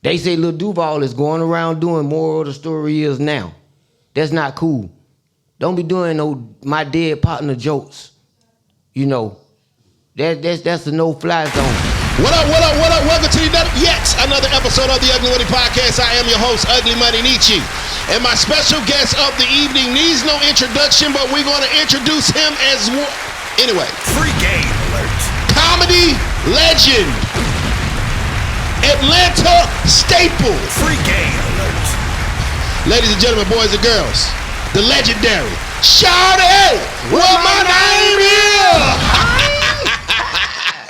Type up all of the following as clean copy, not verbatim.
They say Lil Duval is going around doing more of the story is now. That's not cool. Don't be doing no my dead partner jokes. You know, that's a no-fly zone. What up? Welcome to yet another episode of the Ugly Money Podcast. I am your host, Ugly Money Nietzsche. And my special guest of the evening needs no introduction, but we're going to introduce him as well. Anyway. Free game alert. Comedy legend. Atlanta staple. Free game alert. Ladies and gentlemen, boys and girls, the legendary Shawty. What my name is?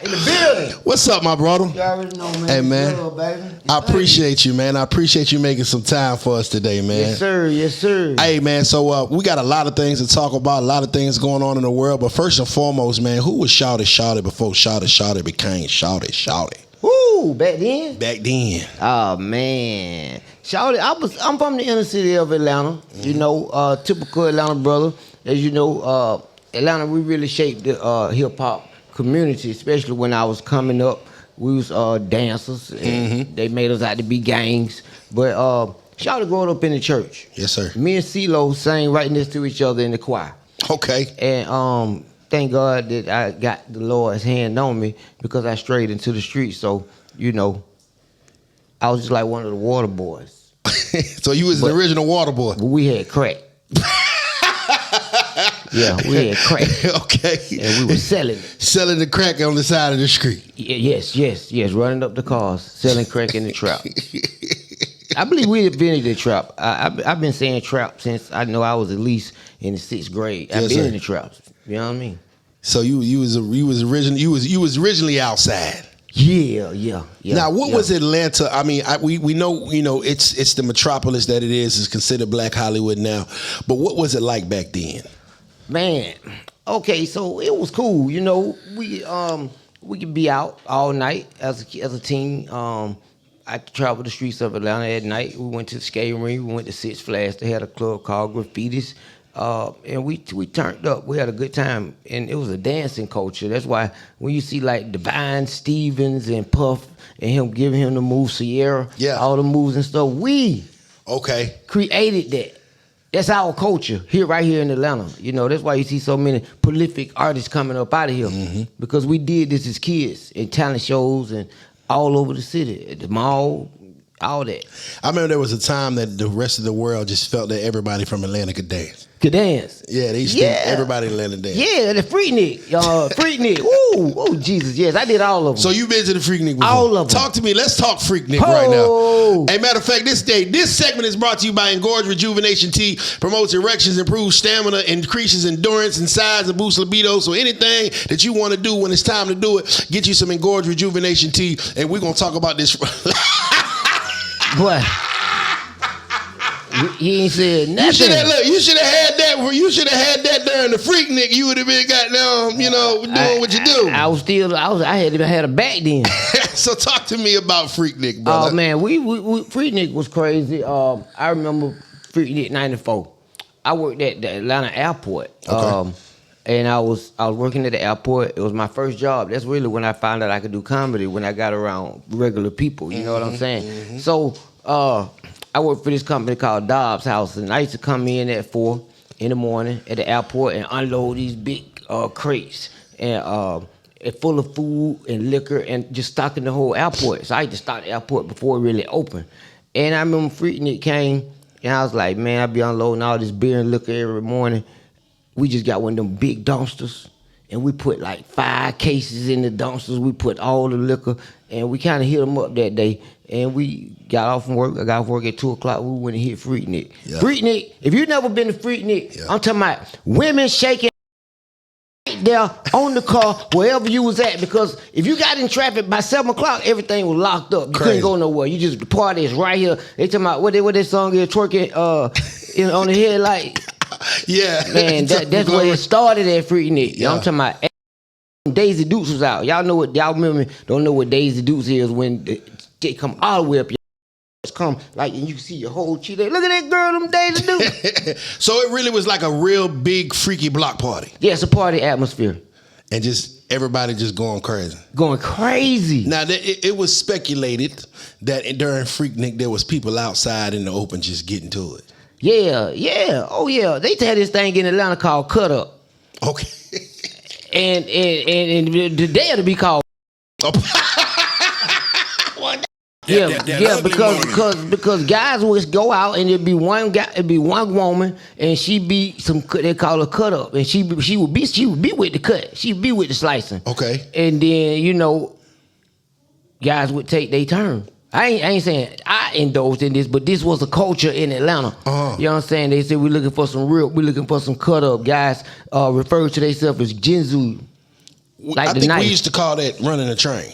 In the building. What's up, my brother? You already know, man. Hey, man. Love, baby. I appreciate you, man. I appreciate you making some time for us today, man. Yes, sir. Yes, sir. Hey, man, so we got a lot of things to talk about, a lot of things going on in the world. But first and foremost, man, who was Shawty Shawty before Shawty Shawty became Shawty Shawty? Woo, back then? Back then. Oh, man. Shawty, I'm from the inner city of Atlanta. Mm-hmm. You know, typical Atlanta brother. As you know, Atlanta, we really shaped the hip-hop community, especially when I was coming up. We was dancers, and they made us out to be gangs. But Shawty growing up in the church. Yes, sir. Me and CeeLo sang right next to each other in the choir. Okay. And thank God that I got the Lord's hand on me because I strayed into the streets. So, you know, I was just like one of the water boys. So you was the original water boy. We had crack. Yeah, we had crack. Okay. And we were selling it. Selling the crack on the side of the street. Yes. Running up the cars, selling crack in the trap. I believe we invented the trap. I've been saying trap since I know I was at least in the 6th grade. I've been in the traps. You know what I mean? So you was originally outside. Yeah. Now, what was Atlanta? I mean, we know, you know, it's the metropolis that it is. It's considered Black Hollywood now. But what was it like back then? Man, okay, so it was cool. You know, we could be out all night as a team. I traveled the streets of Atlanta at night. We went to the skating rink. We went to Six Flags. They had a club called Graffitis. And we turned up. We had a good time, and it was a dancing culture. That's why when you see like Divine Stevens and Puff and him giving him the move, Sierra, all the moves and stuff, we created that. That's our culture right here in Atlanta. You know, that's why you see so many prolific artists coming up out of here because we did this as kids in talent shows and all over the city, at the mall. All that. I remember there was a time that the rest of the world just felt that everybody from Atlanta could dance. Yeah, they used to think everybody in Atlanta dance. Yeah, the Freaknik. Ooh, Jesus, yes, I did all of them. So you been to the Freaknik before? All of them. Talk to me. Let's talk Freaknik right now. Hey, matter of fact, this segment is brought to you by Engorge Rejuvenation Tea. Promotes erections, improves stamina, increases endurance and size, and boosts libido. So anything that you want to do when it's time to do it, get you some Engorge Rejuvenation Tea, and we're gonna talk about this. What? He ain't said nothing. You should have had that. You should have had that during the Freaknik. You would have been goddamn, doing what you do. I had a back then. So talk to me about Freaknik, brother. Oh man, we Freaknik was crazy. I remember Freaknik '94. I worked at the Atlanta airport. Okay. And I was working at the airport. It was my first job. That's really when I found out I could do comedy, when I got around regular people. You know what I'm saying? So I worked for this company called Dobbs House, and I used to come in at 4 in the morning at the airport and unload these big crates and full of food and liquor and just stocking the whole airport. So I used to stock the airport before it really opened. And I remember Freaknik came, and I was like, man, I be unloading all this beer and liquor every morning. We just got one of them big dumpsters, and we put like 5 cases in the dumpsters. We put all the liquor, and we kind of hit them up that day. And we got off from work. I got off work at 2 o'clock. We went and hit Freaknik. Yeah. Freaknik, if you've never been to Freaknik, I'm talking about women shaking right there on the car, wherever you was at. Because if you got in traffic by 7 o'clock, everything was locked up. You couldn't go nowhere. You just, the party is right here. They talking about what that song is, twerking on the headlight. Yeah. Man, that's where it started at Freaknik. Yeah. I'm talking about Daisy Dukes was out. Y'all remember, don't know what Daisy Dukes is when they come all the way up. Come like, and you see your whole cheek. Look at that girl, them Daisy Dukes. So it really was like a real big freaky block party. Yeah, it's a party atmosphere. And just everybody just going crazy. Going crazy. Now, it was speculated that during Freaknik, there was people outside in the open just getting to it. Yeah. Oh, yeah. They had this thing in Atlanta called Cut Up. Okay. And today it'll be called. Because guys would go out and it'd be one guy, it'd be one woman, and she be they call her cut up, and she would be with the cut, she'd be with the slicing. Okay. And then guys would take their turn. I ain't saying I indulged in this, but this was a culture in Atlanta. You know what I'm saying? They said we're looking for some cut up guys. Refer to themselves as Jinzu. Like I think we used to call that running a train.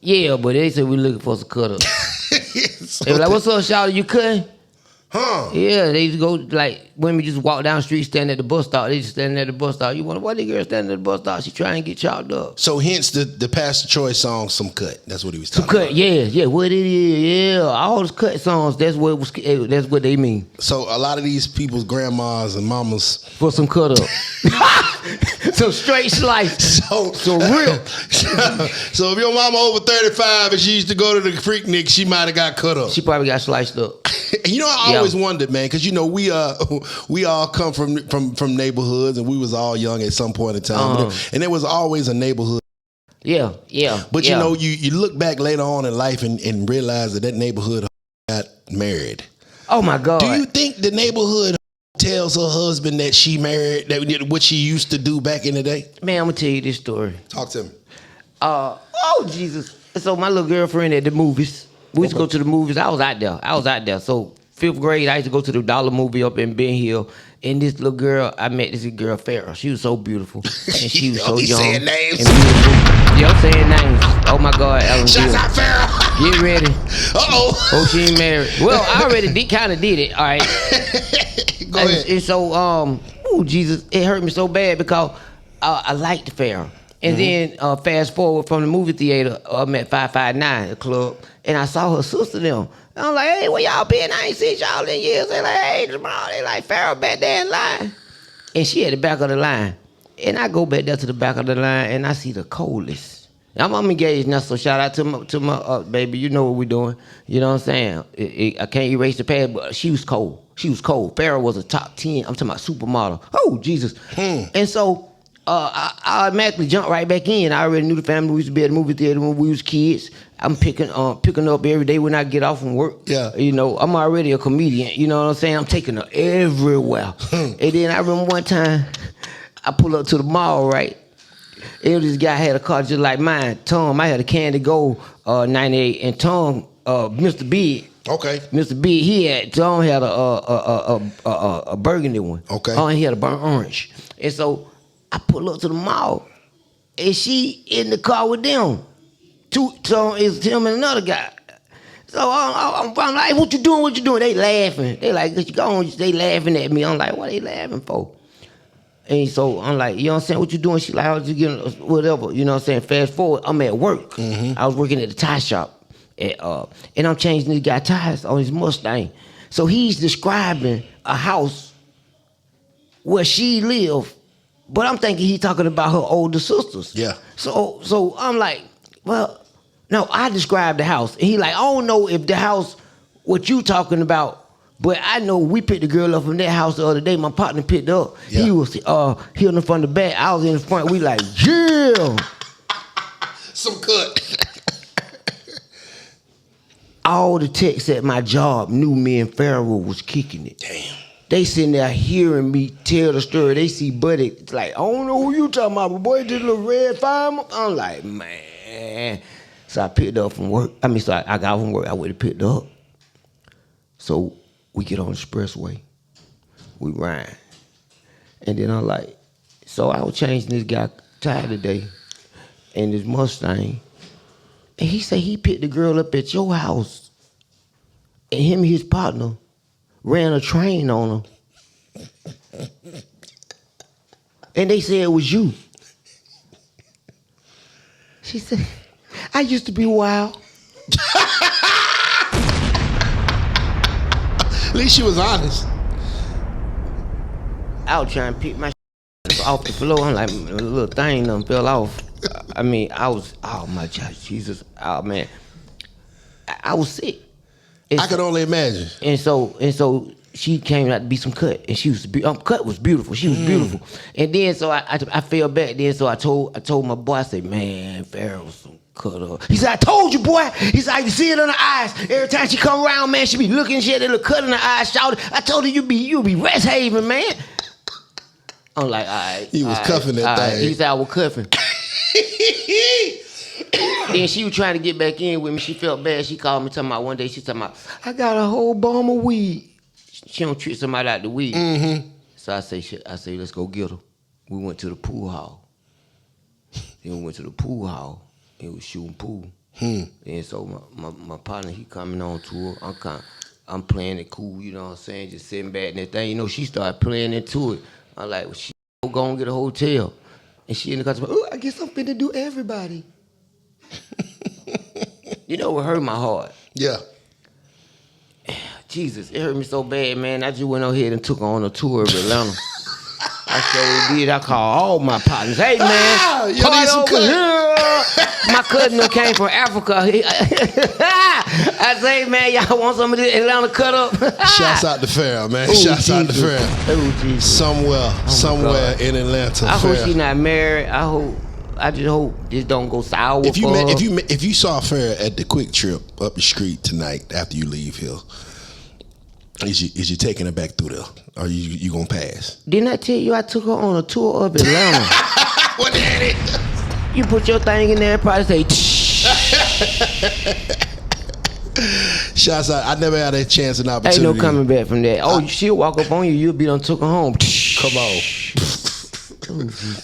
Yeah, but they said we're looking for some cut up. They were like, "What's up, Shawty? You cutting?" Huh? Yeah, they just go like women just walk down the street, stand at the bus stop. They just standing at the bus stop. You wonder why the girl standing at the bus stop? She trying to get chopped up. So hence the Pastor Troy song, "Some Cut." That's what he was talking Some cut, about. yeah. What it is, yeah. All the cut songs. That's what they mean. So a lot of these people's grandmas and mamas For some cut up, some straight slice. So real. So if your mama over 35 and she used to go to the Freaknik, she might have got cut up. She probably got sliced up. You know, I always wondered, man, because we all come from neighborhoods, and we was all young at some point in time, and there was always a neighborhood. Yeah. But you look back later on in life and realize that neighborhood got married. Oh my God! Do you think the neighborhood tells her husband that she married, that what she used to do back in the day? Man, I'm gonna tell you this story. Talk to me. Oh Jesus! So my little girlfriend at the movies. We used to go to the movies. I was out there. So 5th grade, I used to go to the Dollar movie up in Ben Hill. And this little girl, I met this girl, Farrah. She was so beautiful. And she was so young. Saying names. And beautiful. Yeah, I'm saying names. Oh my God, Ellen. Shout out Farrah. Get ready. Uh-oh. She ain't married. Well, I already kind of did it. All right. Go ahead. And so, Jesus, it hurt me so bad because I liked Farrah. And then fast forward from the movie theater, I'm at 559, the club, and I saw her sister them. And I'm like, hey, where y'all been? I ain't seen y'all in years. They like, hey, tomorrow. They like, Farrah back there in line. And she at the back of the line. And I go back there to the back of the line, and I see the coldest. I'm engaged now, so shout out to my baby. You know what we're doing. You know what I'm saying? I can't erase the past, but she was cold. Farrah was a top 10. I'm talking about supermodel. Oh, Jesus. And so I automatically jumped right back in. I already knew the family. We used to be at the movie theater when we was kids. I'm picking up every day when I get off from work. Yeah. You know, I'm already a comedian. You know what I'm saying? I'm taking her everywhere. And then I remember one time, I pull up to the mall, right? And this guy had a car just like mine. Tom, I had a Candy Gold 98, and Tom, Mr. Big. Okay. Mr. Big, Tom had a burgundy one. Okay. Oh, and he had a burnt orange. And so I pull up to the mall, and she in the car with them. So it's him and another guy. So I'm like, what you doing? They laughing. They like, they laughing at me. I'm like, what they laughing for? And so I'm like, you know what I'm saying? What you doing? She like, I was just getting whatever. You know what I'm saying? Fast forward, I'm at work. I was working at the tire shop. And I'm changing this guy tires on his Mustang. So he's describing a house where she lived, but I'm thinking he's talking about her older sisters. Yeah. So I'm like, well, no, I described the house. And he like, I don't know if the house, what you talking about, but I know we picked the girl up from that house the other day. My partner picked her up. Yeah. He was he in the front of the back. I was in the front. We like, yeah. Some cut. All the techs at my job knew me and Farrah was kicking it. Damn. They sitting there hearing me tell the story. They see Buddy. It's like, I don't know who you talking about, but boy, this little red fireman. I'm like, man. So I picked her up from work. I got off from work. I went and picked her up. So we get on the expressway. We ride. And then I'm like, so I was changing this guy tire today in this Mustang. And he said he picked the girl up at your house. And him and his partner ran a train on her. And they said it was you. She said, I used to be wild. At least she was honest. I was trying to pick my off the floor. I'm like, a little thing done fell off. I mean, I was, oh my God, Jesus, oh man, I was sick. I could only imagine. And so she came out to be some cut, and she was cut was beautiful. She was beautiful. And then so I fell back. Then so I told my boy, I said, man, Pharaoh's some cut up. He said, I told you, boy. He said, I can see it on her eyes. Every time she come around, man, she be looking, she had that little cut in her eyes. Shawty, I told her you be Rest Haven, man. I'm like, all right. He was cuffing that thing. Right. He said I was cuffing. Then she was trying to get back in with me. She felt bad. She called me talking about one day. She talking about, I got a whole bomb of weed. She don't treat somebody out the weed. Mm-hmm. So I say, let's go get her. We went to the pool hall. Then we went to the pool hall and we was shooting pool. And so my partner, he coming on tour. I'm playing it cool, you know what I'm saying? Just sitting back and that thing. You know, she started playing into it. I'm like, well, she go and get a hotel. And she in the car, oh, I guess I'm finna do everybody. You know what hurt my heart? Yeah. Jesus, it hurt me so bad, man. I just went on ahead and took her on a tour of Atlanta. I sure did. I called all my partners. Hey, man, you need some cut. My cousin who came from Africa. I say, man, y'all want some of this Atlanta cut up? Shouts out to Farrah, man. Ooh, Shouts out to Jesus. Farrah. Ooh, Jesus. Somewhere in Atlanta. I hope Farrah. she's not married. I just hope this don't go sour If you for her. if you saw Farrah at the Quick Trip up the street tonight after you leave here, is you taking her back through there, or you gonna pass? Didn't I tell you I took her on a tour of Atlanta? What the hell? You put your thing in there and probably say, Shouts out. I never had a chance and opportunity. ain't no coming back from that. Oh, she'll walk up on you, you'll be done took her home. Come on.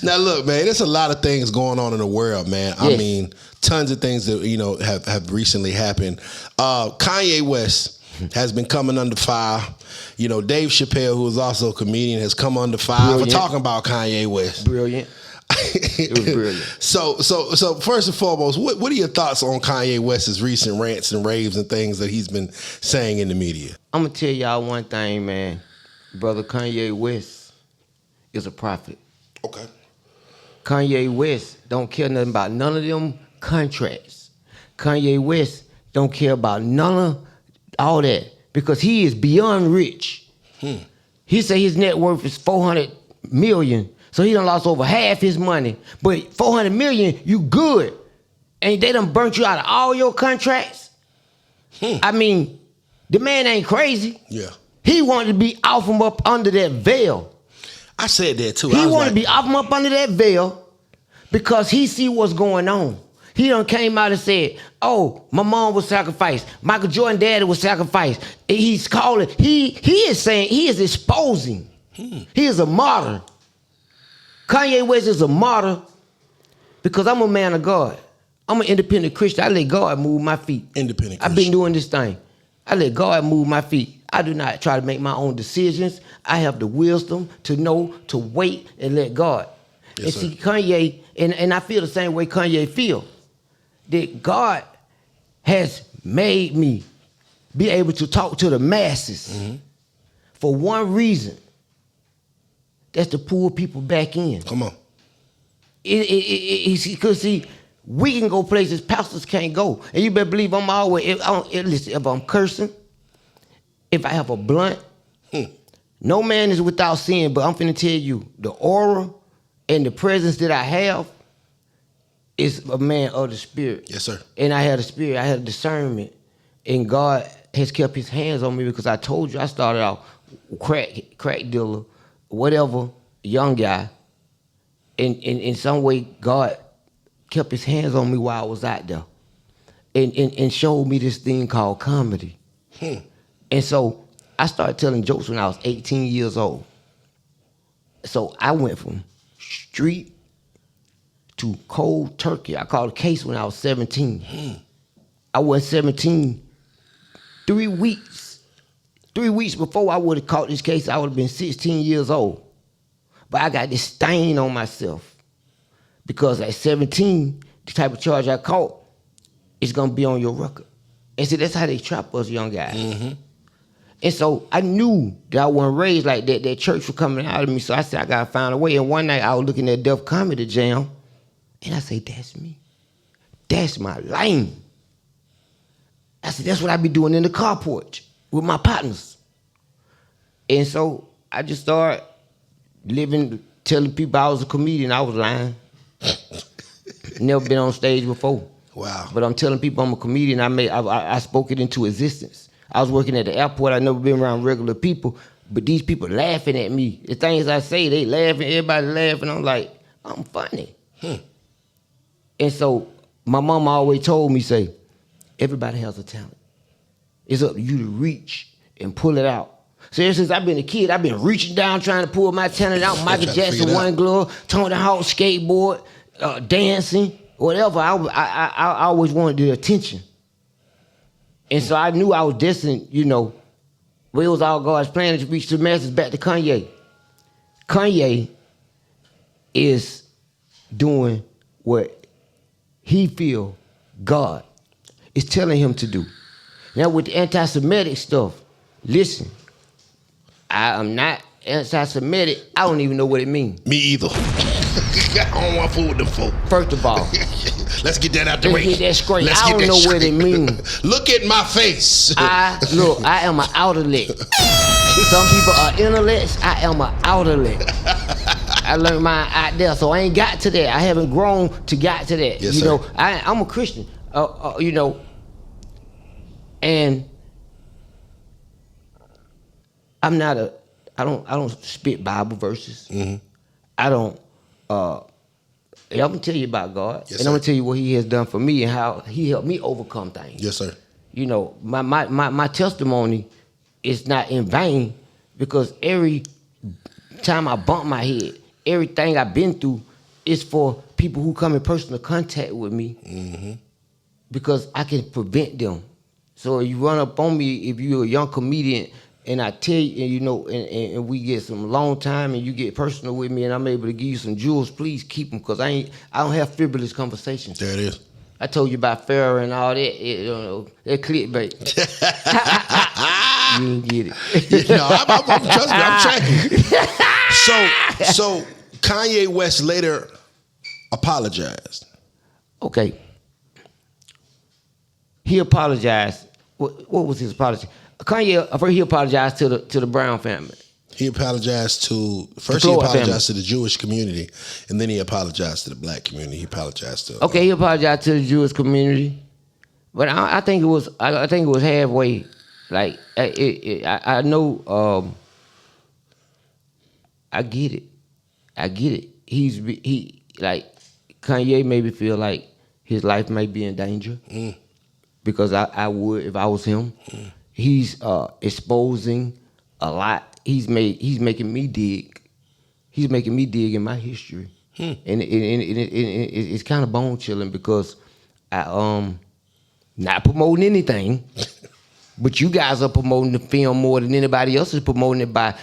Now look, man, there's a lot of things going on in the world, man. Yes. I mean, tons of things that have recently happened. Kanye West has been coming under fire. You know, Dave Chappelle, who is also a comedian, has come under fire for talking about Kanye West. Brilliant. It was brilliant. So first and foremost, what are your thoughts on Kanye West's recent rants and raves and things that he's been saying in the media? I'm gonna tell y'all one thing, man. Brother Kanye West is a prophet. Okay. Kanye West don't care nothing about none of them contracts. Kanye West don't care about none of all that because he is beyond rich. He say his net worth is $400 million, so he done lost over half his money. But $400 million, you good, and they done burnt you out of all your contracts. I mean, the man ain't crazy. Yeah. He wanted to be off from up under that veil. I said that too. He wanted to be off from up under that veil because he see what's going on. He done came out and said, oh, my mom was sacrificed. Michael Jordan daddy was sacrificed. He's calling, he is saying, he is exposing. He is a martyr. Kanye West is a martyr because I'm a man of God. I'm an independent Christian. I let God move my feet. Independent I've been doing this thing. I let God move my feet. I do not try to make my own decisions. I have the wisdom to know, to wait and let God. Yes, and see, Kanye, and I feel the same way Kanye feel, that God has made me be able to talk to the masses for one reason. That's to pull people back in. Come on. Because see, we can go places pastors can't go. And you better believe I'm always, if I'm cursing, if I have a blunt, no man is without sin, but I'm finna tell you, the aura and the presence that I have is a man of the spirit. Yes, sir. And I had a spirit, I had a discernment. And God has kept his hands on me because I told you I started out crack dealer, whatever, young guy. And in some way, God kept his hands on me while I was out there. And showed me this thing called comedy. And so I started telling jokes when I was 18 years old. So I went from street to cold turkey. I called a case when I was 17. I was 17, 3 weeks. 3 weeks before I would have caught this case, I would have been 16 years old. But I got this stain on myself because at 17, the type of charge I caught is gonna be on your record. And see, that's how they trap us young guys. And so I knew that I wasn't raised like that. That church was coming out of me. So I said, I gotta find a way. And one night I was looking at Def Comedy Jam, and I said, that's me. That's my lane. I said, that's what I be doing in the car porch with my partners. And so I just started living, telling people I was a comedian. I was lying. Never been on stage before. Wow. But I'm telling people I'm a comedian. I spoke it into existence. I was working at the airport. I never been around regular people, but these people laughing at me. The things I say, they laughing. Everybody laughing. I'm like, I'm funny. And so my mama always told me, say, everybody has a talent. It's up to you to reach and pull it out. So ever since I've been a kid, I've been reaching down trying to pull my talent out. Michael Jackson, One Glove, Tony Hawk, skateboard, dancing, whatever. I always wanted the attention. And so I knew I was destined, but it was all God's plan to reach the masses. Back to Kanye. Kanye is doing what he feel God is telling him to do. Now with the anti-Semitic stuff, listen, I am not anti-Semitic. I don't even know what it means. Me either. I don't want to fool with them folk. First of all, let's get that out the way. Let's get that straight. Let's I get don't that know straight. what it means. Look at my face. I am an outlet. Some people are intellects. I am an outlet. I learned mine out there, so I ain't got to that. I haven't grown to got to that. Yes, sir. I'm a Christian. And I'm not I don't spit Bible verses. Mm-hmm. I don't. I'm gonna tell you about God, yes, and I'm gonna tell you what He has done for me and how He helped me overcome things. Yes, sir. My testimony is not in vain, because every time I bump my head, everything I've been through is for people who come in personal contact with me, mm-hmm. because I can prevent them. So you run up on me if you're a young comedian, and I tell you, and we get some long time, and you get personal with me, and I'm able to give you some jewels, please keep them, because I don't have frivolous conversations. There it is. I told you about Pharaoh and all that. That clickbait. You didn't get it. Trust me, I'm tracking. So Kanye West later apologized. Okay. He apologized. What was his apology? Kanye, first he apologized to the Brown family. He apologized he apologized to the Jewish community, and then he apologized to the black community. He apologized to. Okay, he apologized to the Jewish community, but I think it was halfway. Like I know. I get it. He like Kanye made me feel like his life may be in danger, because I would if I was him. He's exposing a lot. He's making me dig. He's making me dig in my history, and it's kind of bone chilling, because I not promoting anything, but you guys are promoting the film more than anybody else is promoting it by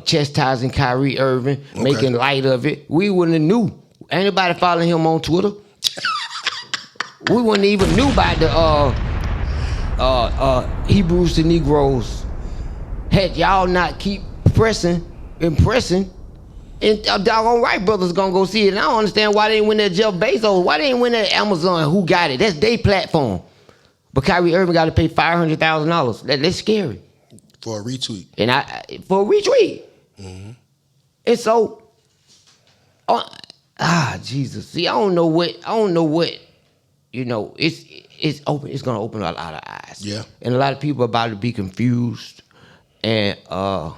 chastising Kyrie Irving, making light of it. We wouldn't have knew. Anybody following him on Twitter? We wouldn't even knew about the Hebrews to Negroes. Had y'all not keep impressing, and doggone Wright brothers gonna go see it. And I don't understand why they ain't win that Jeff Bezos. Why they ain't win that Amazon? Who got it? That's their platform. But Kyrie Irving got to pay $500,000. That's scary. For a retweet. And for a retweet. Mm-hmm. And so, Jesus. See, I don't know what. It's open. It's gonna open a lot of eyes. Yeah. And a lot of people are about to be confused. And oh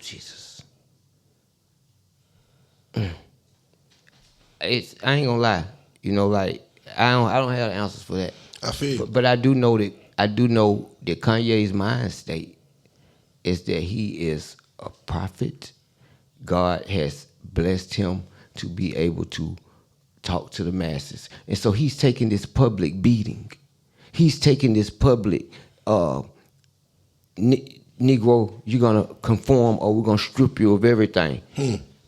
Jesus. I ain't gonna lie. I don't have the answers for that. I feel. But I do know that Kanye's mind state is that he is a prophet. God has blessed him to be able to talk to the masses. And so he's taking this public beating. He's taking this public Negro, you're gonna conform or we're gonna strip you of everything.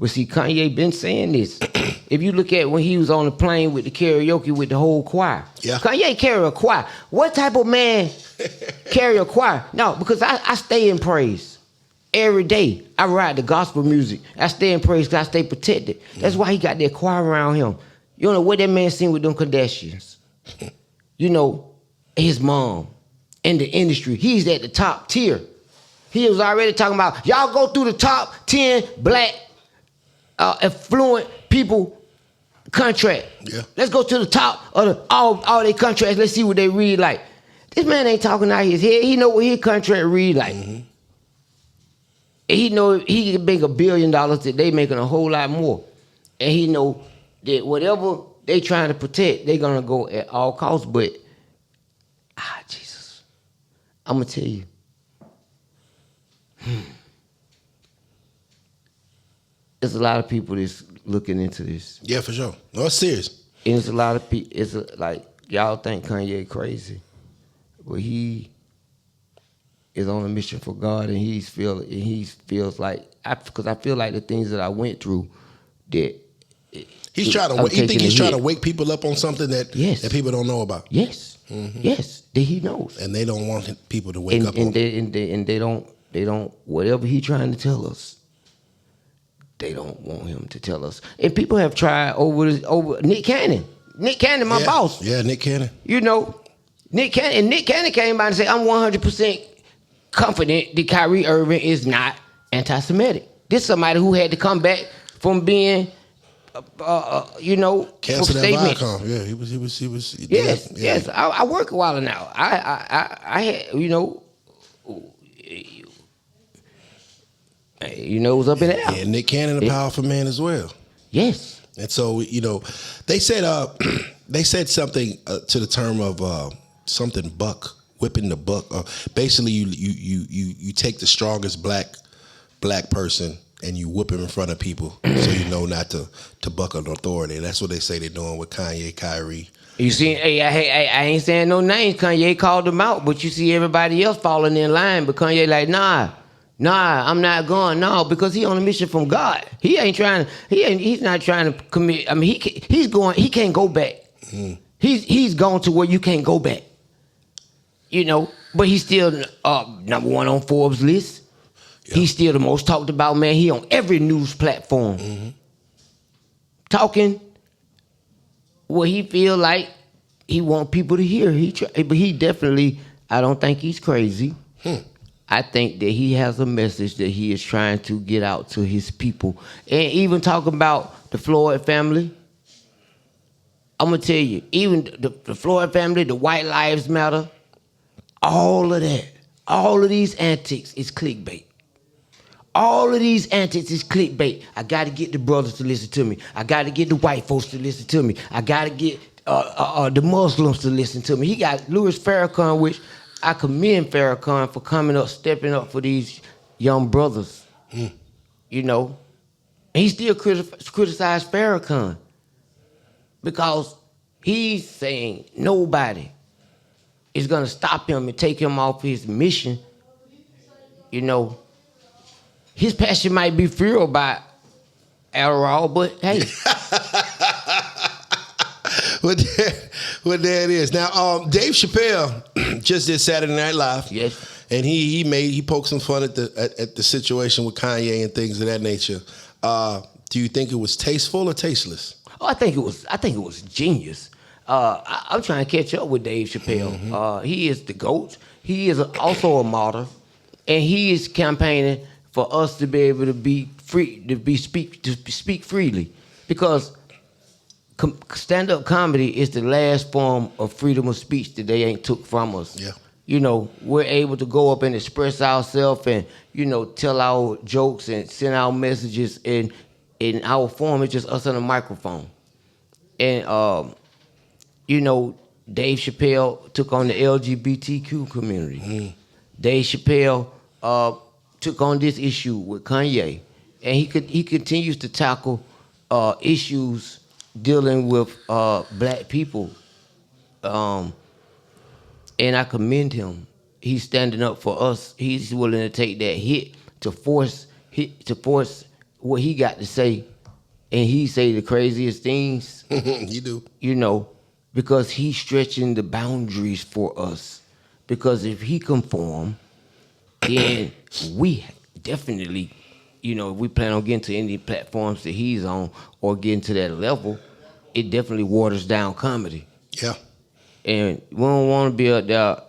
But see, Kanye been saying this. If you look at when he was on the plane with the karaoke with the whole choir. Yeah. Kanye carry a choir. What type of man carry a choir? No, because I stay in praise. Every day I write the gospel music. I stay in praise because I stay protected. That's why he got that choir around him. You don't know what that man sing with them Kardashians. You know, his mom in the industry. He's at the top tier. He was already talking about, y'all go through the top 10 black affluent people contract. Yeah. Let's go to the top of all their contracts. Let's see what they read like. This man ain't talking out his head. He know what his contract read like. And he know he can make $1 billion that they making a whole lot more. And he know that whatever they trying to protect, they gonna go at all costs. But Jesus, I'm gonna tell you. There's a lot of people that's looking into this. Yeah, for sure. No, it's serious. And it's a lot of people. Like y'all think Kanye crazy, but he is on a mission for God, and he feels like because I feel like the things that I went through that. He's trying to. You think he's trying to wake people up on something that people don't know about? Yes, yes, that he knows, and they don't want people to wake up. And they don't. Whatever he trying to tell us, they don't want him to tell us. And people have tried over Nick Cannon. Nick Cannon, my boss. Yeah, Nick Cannon. You know, Nick Cannon came out and said, "I'm 100% confident that Kyrie Irving is not anti-Semitic." This is somebody who had to come back from being. Cancel that Viacom. Yeah, he was. Yes. I work a while now. I had, it was up in the air. Yeah, Nick Cannon, a powerful man as well. Yes. And so, they said something to the term of something buck, whipping the buck. Basically, you take the strongest black person and you whip him in front of people so you know not to buck an authority. That's what they say they're doing with Kanye, Kyrie. You see, I ain't saying no names. Kanye called them out, but you see everybody else falling in line. But Kanye like, nah, I'm not going. No, because he on a mission from God. He's not trying to commit. I mean, he's going. He can't go back. He's gone to where you can't go back. But he's still number one on Forbes list. Yep. He's still the most talked about man. He on every news platform. Talking what he feel like he want people to hear. But he definitely, I don't think he's crazy. I think that he has a message that he is trying to get out to his people. And even talking about the Floyd family, I'm going to tell you, even the Floyd family, the White Lives Matter, all of that, all of these antics is clickbait. All of these antics is clickbait. I got to get the brothers to listen to me. I got to get the white folks to listen to me. I got to get the Muslims to listen to me. He got Louis Farrakhan, which I commend Farrakhan for coming up, stepping up for these young brothers. And he still criticized Farrakhan because he's saying nobody is going to stop him and take him off his mission. His passion might be fueled by Adderall, but hey. Well, there it is. Now, Dave Chappelle just did Saturday Night Live. Yes. And he poked some fun at the situation with Kanye and things of that nature. Do you think it was tasteful or tasteless? Oh, I think it was genius. I'm trying to catch up with Dave Chappelle. He is the GOAT. He is also a martyr, and he is campaigning for us to be able to be free, to speak freely, because stand-up comedy is the last form of freedom of speech that they ain't took from us. Yeah. We're able to go up and express ourselves and, tell our jokes and send our messages in our form. It's just us on a microphone. And, Dave Chappelle took on the LGBTQ community. Dave Chappelle took on this issue with Kanye. And he continues to tackle issues dealing with black people. And I commend him. He's standing up for us. He's willing to take that hit to force what he got to say and he say the craziest things. You do. You know, because he's stretching the boundaries for us. Because if he conform, then we definitely, you know, if we plan on getting to any platforms that he's on or getting to that level, it definitely waters down comedy. Yeah. And we don't want to be up there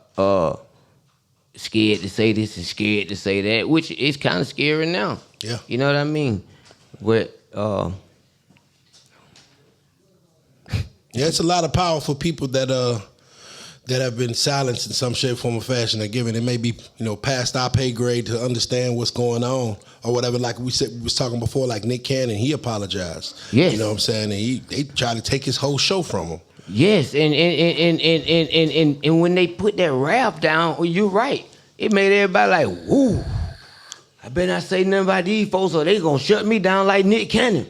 scared to say this and scared to say that, which is kind of scary now. Yeah. You know what I mean? But yeah, it's a lot of powerful people that have been silenced in some shape, form, or fashion. That given it may be, you know, past our pay grade to understand what's going on or whatever. Like we said, we was talking before, like Nick Cannon, he apologized. Yes. You know what I'm saying? And they tried to take his whole show from him. yes, and when they put that rap down, well, you're right. It made everybody like, woo. I better not say nothing about these folks or they gonna shut me down like Nick Cannon.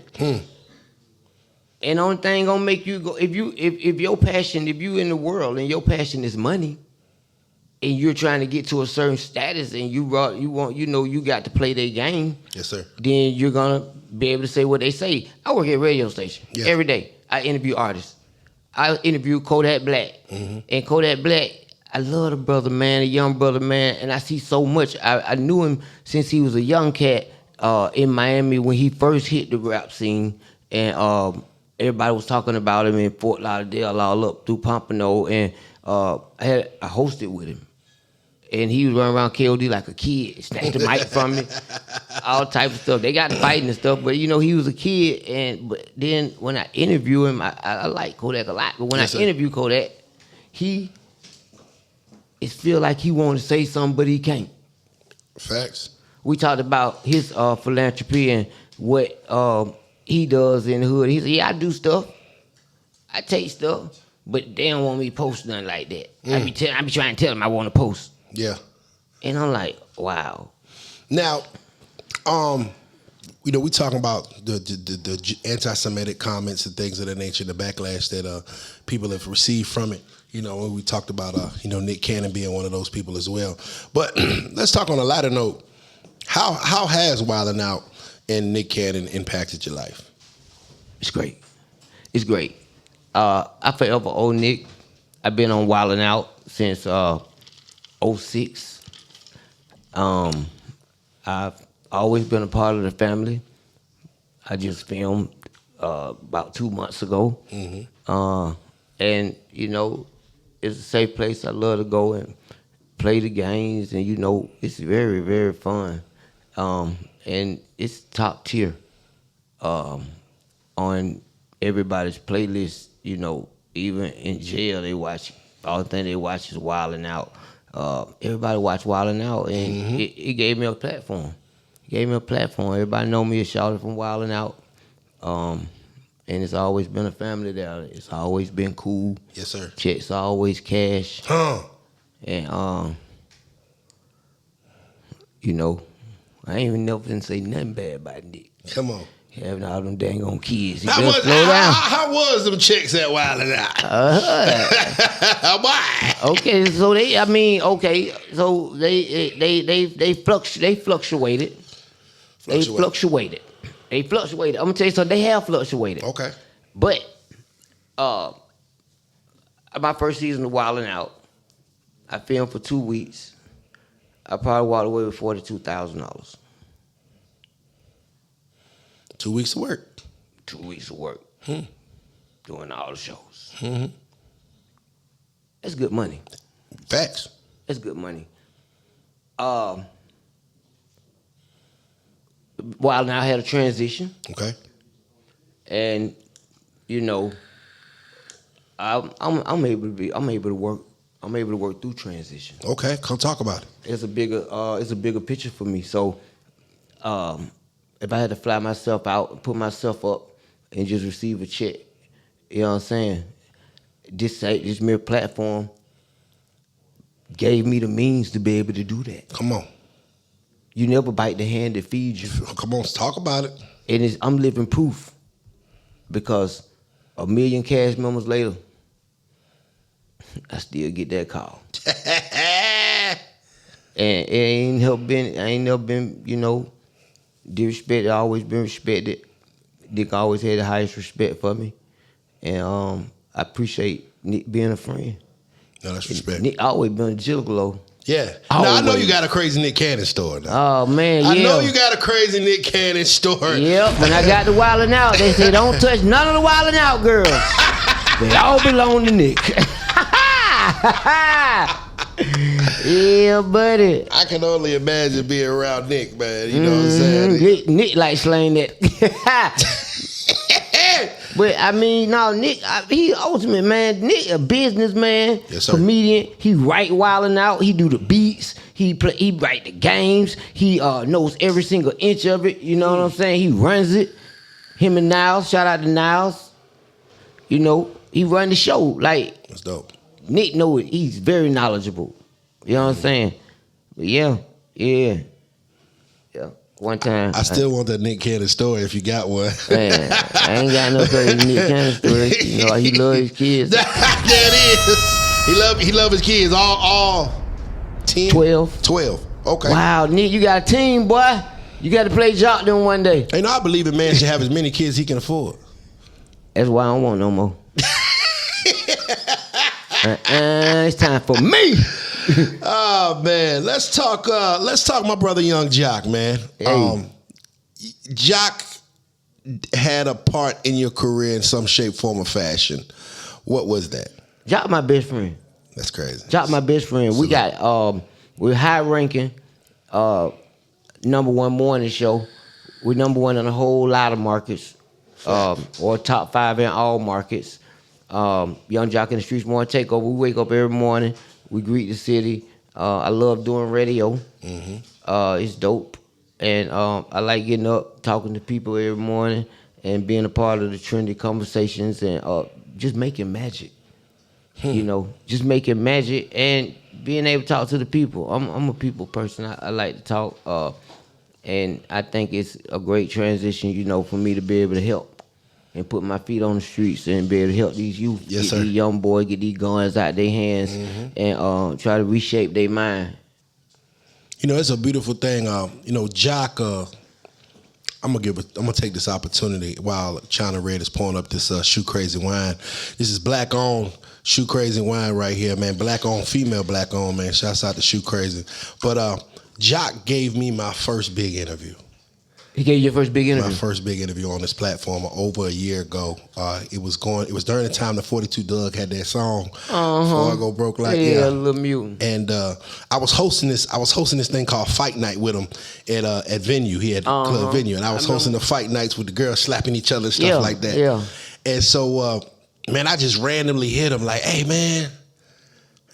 And the only thing gonna make you go if your passion, if you in the world and your passion is money, and you're trying to get to a certain status and you want you got to play their game. Yes, sir. Then you're gonna be able to say what they say. I work at a radio station every day. I interview artists. I interview Kodak Black, and Kodak Black. I love the brother, man, the young brother, man, and I see so much. I knew him since he was a young cat in Miami when he first hit the rap scene, and everybody was talking about him in Fort Lauderdale, all up through Pompano, and I hosted with him, and he was running around KOD like a kid, snatched the mic from me, all type of stuff. They got fighting and stuff, but you know he was a kid, but then when I interview him, I like Kodak a lot, but when I interview Kodak, it feel like he want to say something, but he can't. Facts. We talked about his philanthropy and what he does in the hood. He said, yeah, I do stuff. I take stuff, but they don't want me to post nothing like that. I be trying to tell them I want to post. Yeah. And I'm like, wow. Now, you know, we talking about the anti-Semitic comments and things of that nature, the backlash that people have received from it. You know, we talked about, you know, Nick Cannon being one of those people as well. But let's talk on a lighter note. How has Wildin' Out and Nick Cannon impacted your life? It's great. It's great. I forever owe Nick. I've been on Wildin' Out since 06. I've always been a part of the family. I just filmed about 2 months ago. And, you know, it's a safe place. I love to go and play the games, and you know, it's very, very fun. And it's top tier on everybody's playlist. You know, even in jail, they watch. All the thing they watch is Wildin' Out. Everybody watch Wildin' Out, and it gave me a platform. It gave me a platform. Everybody know me as Shawty from Wildin' Out. And it's always been a family there. It's always been cool. Yes, sir. Checks always cash. And you know, I ain't even never been say nothing bad about Nick. Come on. Having all them dang on kids. How was them checks at Wildin' Out? Why? Okay, so they fluctuated. They fluctuated. I'm gonna tell you something. They have fluctuated. Okay. But my first season of Wildin' Out, I filmed for 2 weeks. I probably walked away with $42,000. 2 weeks of work. 2 weeks of work. Doing all the shows. That's good money. Facts. That's good money. While now I had a transition. Okay. And you know, I'm able to work through transition. Okay, come talk about it. It's a bigger picture for me. So if I had to fly myself out and put myself up and just receive a check, you know what I'm saying? This mere platform gave me the means to be able to do that. Come on. You never bite the hand that feeds you. Come on, talk about it. And I'm living proof, because 1 million cash members later, I still get that call. And I ain't never been, you know, disrespected. I always been respected. Nick always had the highest respect for me, and I appreciate Nick being a friend. No, that's respect. Nick always been a gigolo. Yeah. Now, I know Always. you got a crazy Nick Cannon story now. Oh man, yeah. I know you got a crazy Nick Cannon story. Yep. When I got the wildin' out, they said don't touch none of the wildin' out girls. They all belong to Nick. Yeah, buddy. I can only imagine being around Nick, man. You know what I'm saying? Nick like slang that. But I mean, no, Nick, he ultimate, man. Nick a businessman, Yes, sir. comedian. He write wildin' out. He do the beats. He write the games. He knows every single inch of it. You know what I'm saying? He runs it. Him and Niles, shout out to Niles. You know, he run the show. Like, That's dope. Nick know it. He's very knowledgeable. You know what I'm saying? But yeah. One time. I still want that Nick Cannon story if you got one. Man, I ain't got no crazy Nick Cannon story. You know, he love his kids. There it is. He love his kids. All 10? 12. 12. Okay. Wow, Nick, you got a team, boy. You got to play jock them one day. Hey, no, I believe a man should have as many kids he can afford. That's why I don't want no more. It's time for me. Oh man, let's talk my brother Young Jock, man. Hey. Jock had a part in your career in some shape, form, or fashion. What was that? Jock my best friend. That's crazy. Jock my best friend. We got we're high ranking number one morning show. We're number one in a whole lot of markets. Or top 5 in all markets. Young Jock in the Streets morning takeover. We wake up every morning. We greet the city. I love doing radio. It's dope. And I like getting up, talking to people every morning, and being a part of the trendy conversations and just making magic. You know, just making magic and being able to talk to the people. I'm a people person. I like to talk. And I think it's a great transition, you know, for me to be able to help and put my feet on the streets and be able to help these youth, Yes, get sir. these young boys, get these guns out their hands and try to reshape their mind. You know, it's a beautiful thing. You know, Jock. I'm gonna take this opportunity while China Red is pouring up this Shoe Crazy wine. This is black owned Shoe Crazy wine right here, man. Black owned, female black owned, man. Shouts out to Shoe Crazy. But Jock gave me my first big interview. He gave you your first big interview? My first big interview on this platform over a year ago. It was during the time the 42 Doug had that song. Before I Go Broke Like Yeah, Little Mutant. And I was hosting this thing called Fight Night with him at Venue. He had Club Venue, and I was hosting the fight nights with the girls slapping each other and stuff like that. Yeah. And so, man, I just randomly hit him like, "Hey, man,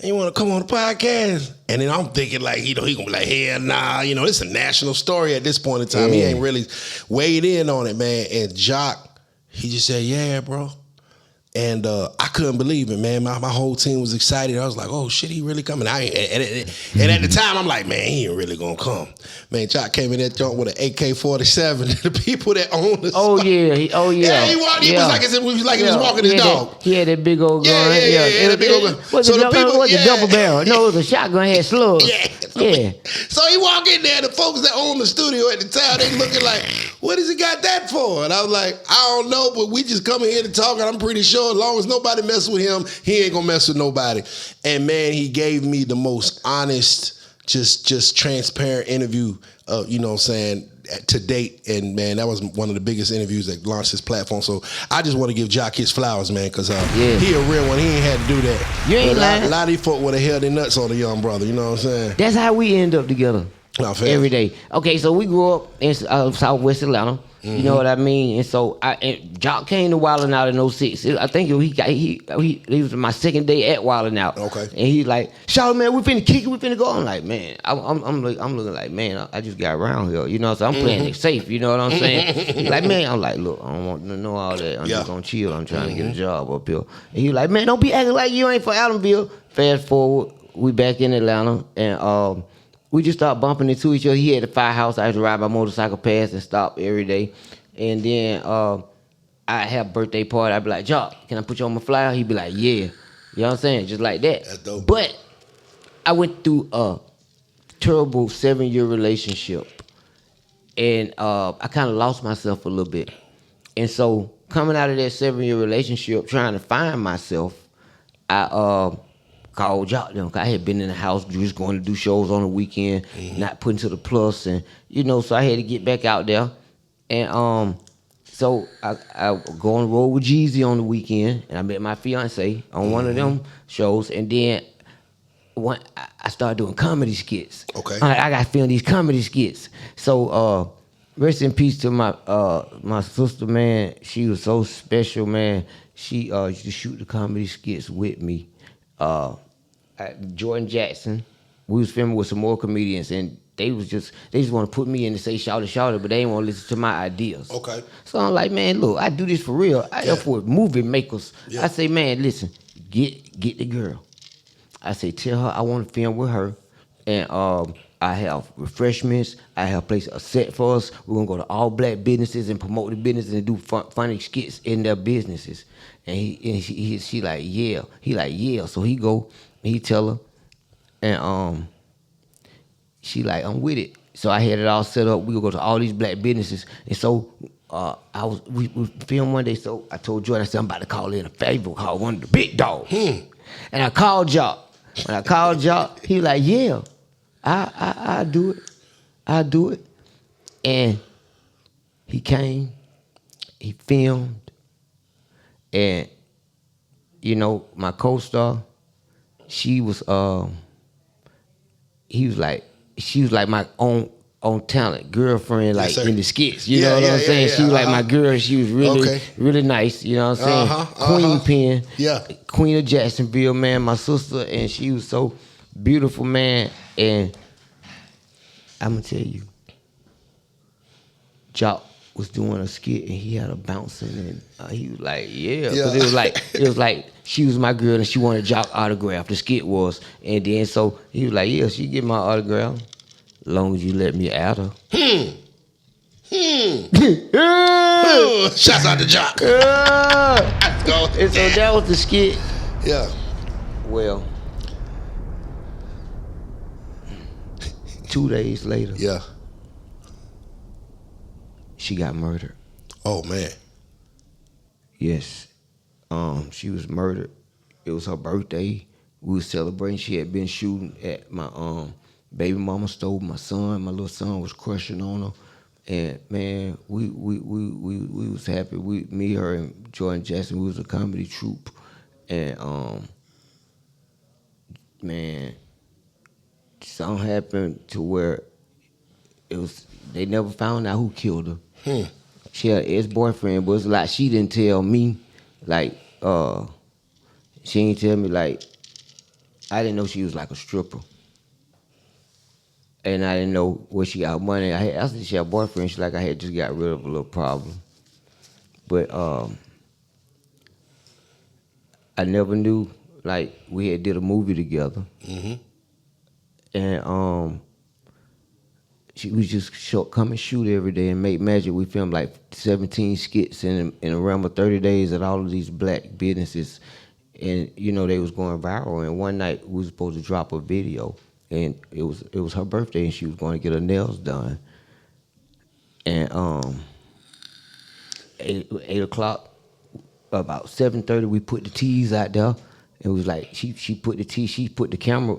you want to come on the podcast?" And then I'm thinking like, you know, he gonna be like, "Hell nah," you know, it's a national story at this point in time. He ain't really weighed in on it, man. And Jock, he just said, "Yeah, bro." And I couldn't believe it, man. My whole team was excited. I was like, "Oh shit, he really coming!" And at the time, I'm like, "Man, he ain't really gonna come." Man, Jock came in that joint with an AK-47. The people that own the Oh spot. yeah, Yeah, he walked. He was like he was walking his dog. He had that big old gun. Yeah, that big old gun. Was So it the people- a double barrel? No, it was a shotgun, had slugs. Yeah. So he walk in there, the folks that own the studio at the time, they looking like, "What has he got that for?" And I was like, "I don't know, but we just coming here to talk, and I'm pretty sure as long as nobody mess with him, he ain't gonna mess with nobody." And man, he gave me the most honest, just transparent interview, you know what I'm saying, to date. And man, that was one of the biggest interviews that launched his platform. So I just want to give Jock his flowers, man, because he a real one. He ain't had to do that. You ain't lying. A lot of these folk would have held their nuts on the young brother, you know what I'm saying? That's how we end up together. Oh, fair. Every day. Okay, so we grew up in Southwest Atlanta. You know what I mean? And so Jock came to Wildin' Out in 06. I think he was my second day at Wildin' Out. Okay. And he's like, "Shawty, man, we finna kick it, we finna go." I'm like, man, I'm looking like, man, I just got around here. You know, so I'm playing it safe. You know what I'm saying? He's like, man, I'm like, look, I don't want to know all that. I'm just gonna chill. I'm trying to get a job up here. And he's like, man, don't be acting like you ain't for Allenville. Fast forward, we back in Atlanta, and we just started bumping into each other. He had a firehouse. I used to ride my motorcycle past and stop every day. And then I have a birthday party. I'd be like, "Jock, can I put you on my flyer?" He'd be like, "Yeah." You know what I'm saying? Just like that. That's dope. But I went through a terrible 7-year relationship. And I kind of lost myself a little bit. And so coming out of that 7-year relationship, trying to find myself, I called Jock them. 'Cause I had been in the house just going to do shows on the weekend, not putting to the plus, and so I had to get back out there. And so I go on the road with Jeezy on the weekend, and I met my fiance on one of them shows, and then I started doing comedy skits. Okay. I got to film these comedy skits. So rest in peace to my sister, man. She was so special, man. She used to shoot the comedy skits with me. Jordan Jackson, we was filming with some more comedians, and they just want to put me in to say Shawty Shawty, but they didn't want to listen to my ideas. Okay. So I'm like, man, look, I do this for real. I help with movie makers. Yeah. I say, man, listen, get the girl. I say, tell her I want to film with her, and I have refreshments. I have placed a set for us. We're gonna go to all black businesses and promote the business and do funny skits in their businesses. And she like, yeah. He like, yeah. So he go, he tell her, and she like, I'm with it. So I had it all set up. We gonna go to all these black businesses, and so we filmed one day. So I told Jordan, I said, I'm about to call in a favor, call one of the big dogs. And I called Jock. When I called Jock, he like, yeah, I do it. I do it. And he came, he filmed, and my co-star, she was my own talent, girlfriend, like Yes, in the skits. You know what I'm saying? She was like my girl. She was really nice. You know what I'm saying? Queen Pen. Yeah. Queen of Jacksonville, man, my sister, and she was so beautiful, man. And I'm gonna tell you, Jock was doing a skit and he had a bouncing, and he was like, yeah, because it was like she was my girl and she wanted Jock autograph. The skit was, and then so he was like, yeah, she get my autograph, as long as you let me at her. Shouts out to Jock. Let's go. And so that was the skit. Yeah. Well, 2 days later, Yeah. she got murdered. Oh man. Yes. She was murdered. It was her birthday. We were celebrating. She had been shooting at my baby mama stove. My little son was crushing on her. And man, we was happy. Me, her, and Jordan Jackson, we was a comedy troupe. And man, something happened to where they never found out who killed her. She had an ex-boyfriend, but it's a lot she didn't tell me. Like, she didn't tell me, like, I didn't know she was like a stripper. And I didn't know where she got money. I said she had a boyfriend. She like, I had just got rid of a little problem. But I never knew, like, we had did a movie together. And she was just come and shoot every day and make magic. We filmed like 17 skits in a realm of 30 days at all of these black businesses. And, they was going viral. And one night we was supposed to drop a video. And it was her birthday and she was going to get her nails done. And 8 o'clock, about 7:30, we put the teas out there. It was like she put the camera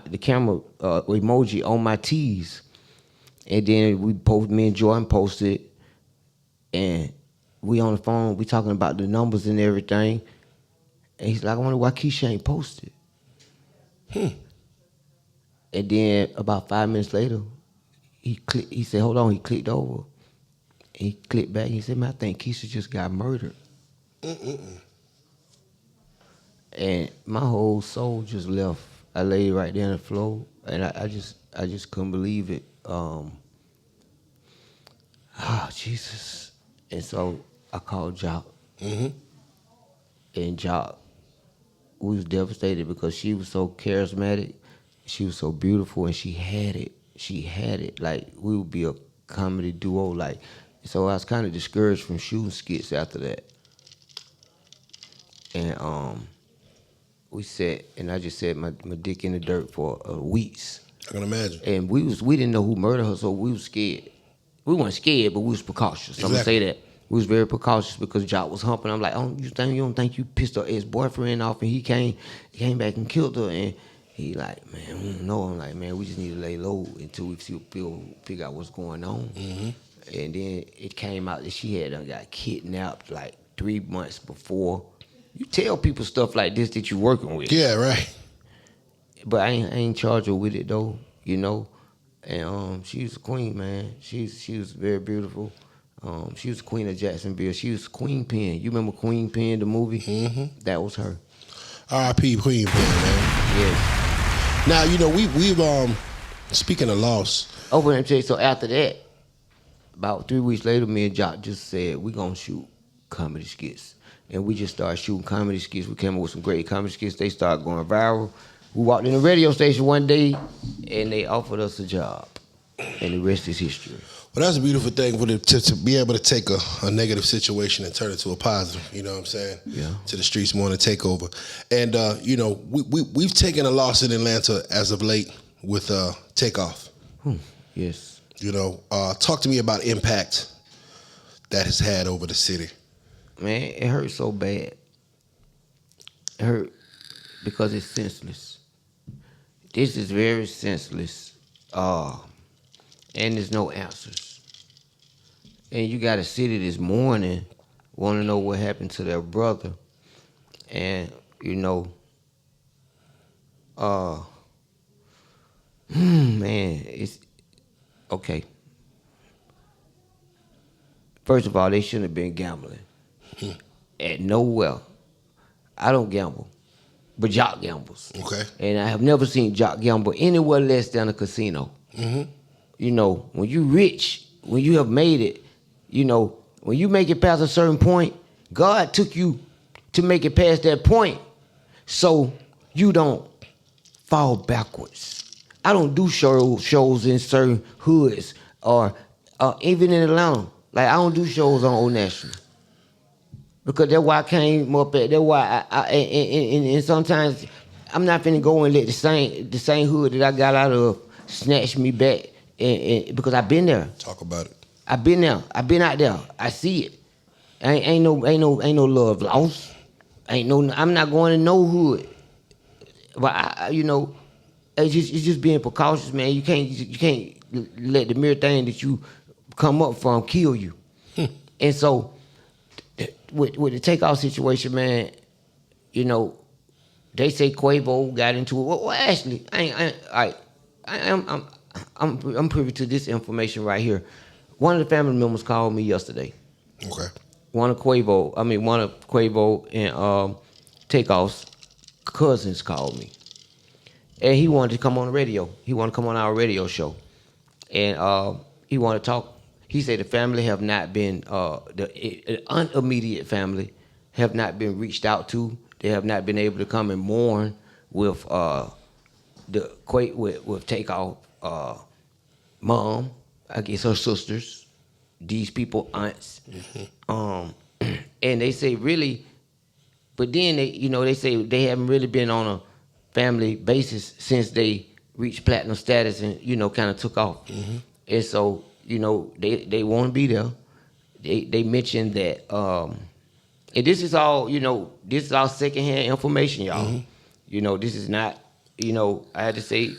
emoji on my tees. And then me and Jordan posted, and we on the phone, we talking about the numbers and everything. And he's like, I wonder why Keisha ain't posted. And then about 5 minutes later, he said, hold on, he clicked over. He clicked back, he said, man, I think Keisha just got murdered. And my whole soul just left. I lay right there on the floor, and I just couldn't believe it. Jesus. And so I called Jock. And Jock, we was devastated because she was so charismatic, she was so beautiful, and she had it. Like, we would be a comedy duo. Like, so I was kind of discouraged from shooting skits after that. And we sat, and I just set my dick in the dirt for weeks. I can imagine. And we didn't know who murdered her, so we was scared. We weren't scared, but we was precautious. I'm gonna say that. We was very precautious because Jock was humping. I'm like, oh, you don't think you pissed her ex-boyfriend off and he came back and killed her? And he like, man, we don't know. I'm like, man, we just need to lay low until we figure out what's going on. Mm-hmm. And then it came out that she had got kidnapped like 3 months before. You tell people stuff like this that you're working with. Yeah, right. But I ain't charged her with it though, you know. And she was a queen, man. She was very beautiful. She was the queen of Jacksonville. She was Queen Pen. You remember Queen Pen, the movie? Mm-hmm. That was her. R.I.P. Queen Pen, man. Yes. Now, you know, we've speaking of loss. Over and tell you, so after that, about 3 weeks later, me and Jock just said, we gonna shoot comedy skits. And we just started shooting comedy skits. We came up with some great comedy skits. They started going viral. We walked in the radio station one day, and they offered us a job. And the rest is history. Well, that's a beautiful thing to be able to take a negative situation and turn it to a positive. You know what I'm saying? Yeah. To the streets more than takeover. And you know, we've taken a loss in Atlanta as of late with Takeoff. Yes. You know, talk to me about impact that has had over the city. Man, it hurt so bad. It hurt because it's senseless. This is very senseless. And there's no answers. And you got a city this morning want to know what happened to their brother. And, you know, man, it's, okay. First of all, they shouldn't have been gambling. At nowhere. I don't gamble, but Jock gambles. Okay. And I have never seen Jock gamble anywhere less than a casino. Mm-hmm. You know, when you rich, when you have made it, you know, when you make it past a certain point, God took you to make it past that point so you don't fall backwards. I don't do shows in certain hoods or even in Atlanta. Like, I don't do shows on Old National. Because that's why I came up at, that's why and sometimes I'm not finna go and let the same hood that I got out of snatch me back. And because I've been there. Talk about it. I've been there. I've been out there. I see it. Ain't no love lost. I'm not going to no hood. But you know, it's just being precautious, man. You can't let the mere thing that you come up from kill you. And so with the Takeoff situation, man, you know, they say Quavo got into it. Well, actually, I'm privy to this information right here. One of the family members called me yesterday. Okay. One of Quavo and Takeoff's cousins called me. And he wanted to come on the radio. He wanted to come on our radio show. And he wanted to talk. He said the family have not been, the unimmediate family have not been reached out to. They have not been able to come and mourn with with Takeoff mom, I guess her sisters, these people aunts. Mm-hmm. And they say really, but then they say they haven't really been on a family basis since they reached platinum status and kind of took off. Mm-hmm. And so they want to be there. They mentioned that, and this is all this is all secondhand information, y'all. Mm-hmm. This is not I had to say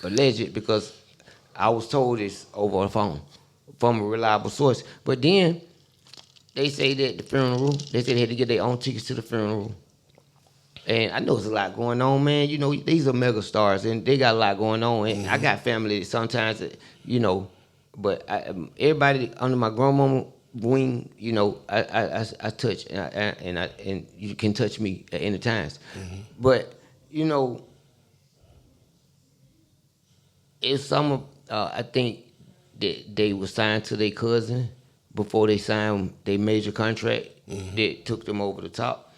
alleged because I was told this over the phone from a reliable source. But then they say that the funeral, they said they had to get their own tickets to the funeral. And I know there's a lot going on, man. These are mega stars, and they got a lot going on. And I got family sometimes, but everybody under my grandmama wing, I touch, and you can touch me at any times. Mm-hmm. But it's some I think that they were signed to their cousin before they signed their major contract that took them over the top.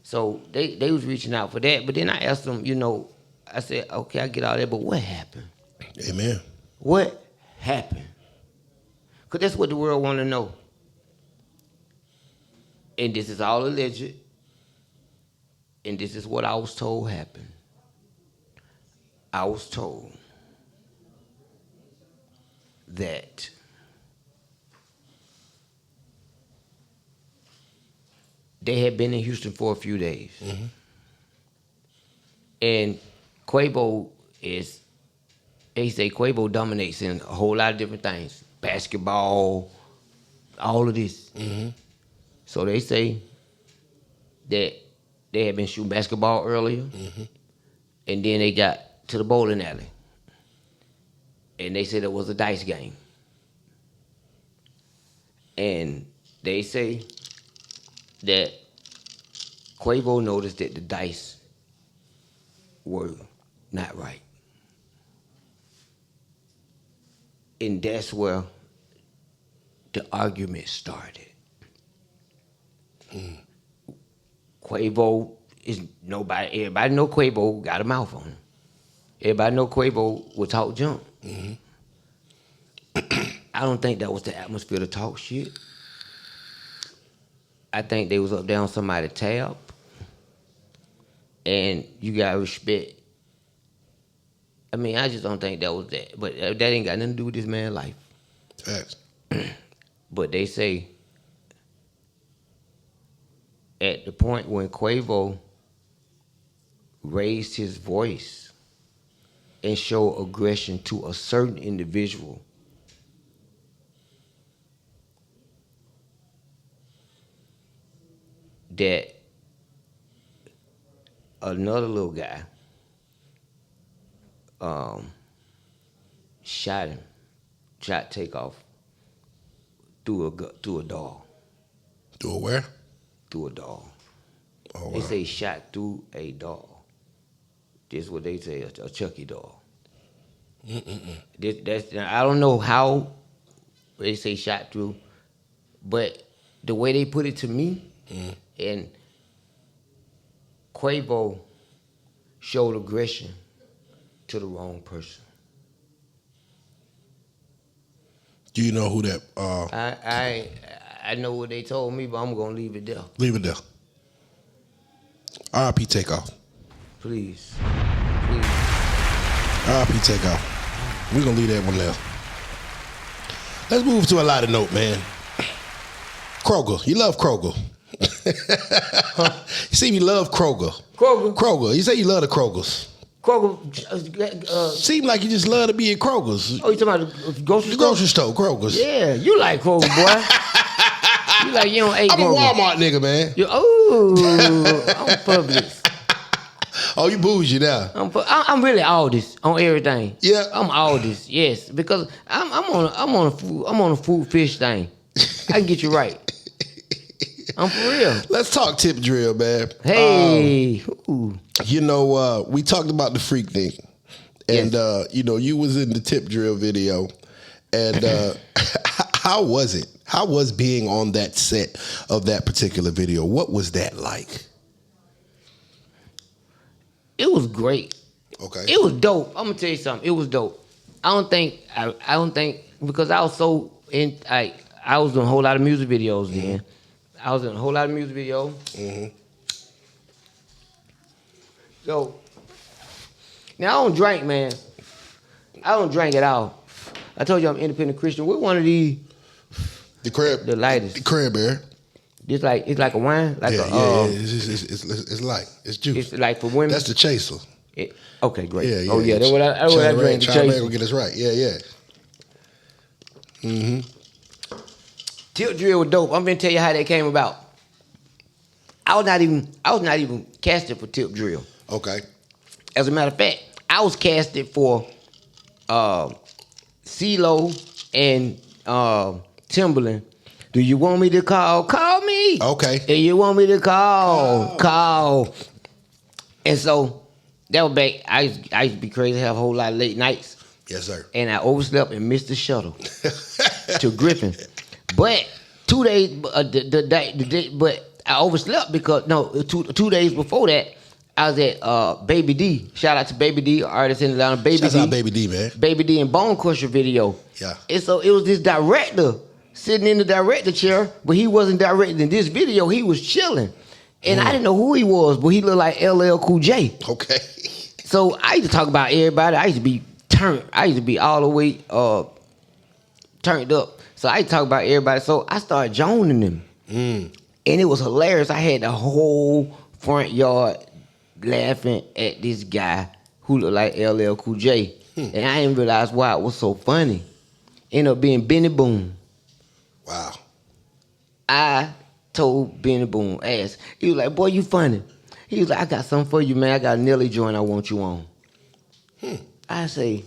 So they was reaching out for that. But then I asked them, I said, okay, I get all that, but what happened? Amen. What happened? Because that's what the world want to know. And this is all alleged. And this is what I was told happened. I was told that they had been in Houston for a few days. And Quavo they say Quavo dominates in a whole lot of different things. Basketball, all of this. So they say that they had been shooting basketball earlier, and then they got to the bowling alley. And they said it was a dice game. And they say that Quavo noticed that the dice were not right. And that's where the argument started. Quavo is everybody know Quavo got a mouth on him. Everybody know Quavo will talk junk. I don't think that was the atmosphere to talk shit. I think they was up there on somebody's tab. And you gotta respect. I mean, I just don't think that was that. But that ain't got nothing to do with this man's life. Facts. But they say at the point when Quavo raised his voice and showed aggression to a certain individual, that another little guy shot Takeoff through a door. Do a where? Through a door. Oh, wow. They say shot through a door. This is what they say, a Chucky doll. I don't know how they say shot through, but the way they put it to me, and Quavo showed aggression to the wrong person. Do you know who that? I know what they told me, but I'm gonna leave it there. Leave it there. R.I.P. Takeoff. Please. R.I.P. Takeoff. We're gonna leave that one there. Let's move to a lighter note, man. Kroger. You love Kroger. You see, you love Kroger. Kroger. You say you love the Krogers. Seem like you just love to be at Kroger's. Oh, you talking about the grocery store? The grocery store, Kroger's. Yeah, you like Kroger, boy. You don't eat I'm Kroger. a Walmart nigga, man. I'm Publix. Oh, you bougie now. I'm really all this on everything. Yeah, I'm all this. Yes, because I'm on a food fish thing. I can get you right. I'm for real. Let's talk tip drill, man. Hey, you know, we talked about the freak thing, and yes. You know, you was in the tip drill video, and how was it? How was being on that set of that particular video? What was that like? It was great. Okay. It was dope. I'm gonna tell you something. It was dope. I don't think because I was so in. I was doing a whole lot of music videos then. I was in a whole lot of music videos. So now I don't drink, man. I don't drink at all. I told you I'm independent Christian. We're one of these. The lightest. The cranberry. It's like a wine. Like yeah. It's light. It's juice. It's like for women. That's the chaser. Okay, great. Yeah. Oh yeah, that's what I drink. The chaser. Will get us right. Yeah. Tip drill was dope. I'm gonna tell you how that came about. I was not even casted for tip drill. Okay. As a matter of fact, I was casted for CeeLo and Timberland. Do you want me to call? Call me. Okay. Do you want me to call? And so that was back. I used to be crazy, have a whole lot of late nights. Yes, sir. And I overslept and missed the shuttle to Griffin. But 2 days, but I overslept because 2 days before that, I was at Baby D. Shout out to Baby D, artist in Atlanta. Shout out Baby D, man. Baby D and Bone Crusher video. Yeah. And so it was this director sitting in the director chair, but he wasn't directing this video. He was chilling. And I didn't know who he was, but he looked like LL Cool J. Okay. So I used to talk about everybody. I used to be turned. I used to be all the way turned up. So I used to talk about everybody. So I started joning them. And it was hilarious. I had the whole front yard laughing at this guy who looked like LL Cool J. And I didn't realize why it was so funny. Ended up being Benny Boone. Wow. I told Benny Boone, he was like, boy, you funny. He was like, I got something for you, man. I got a Nelly joint I want you on. I say,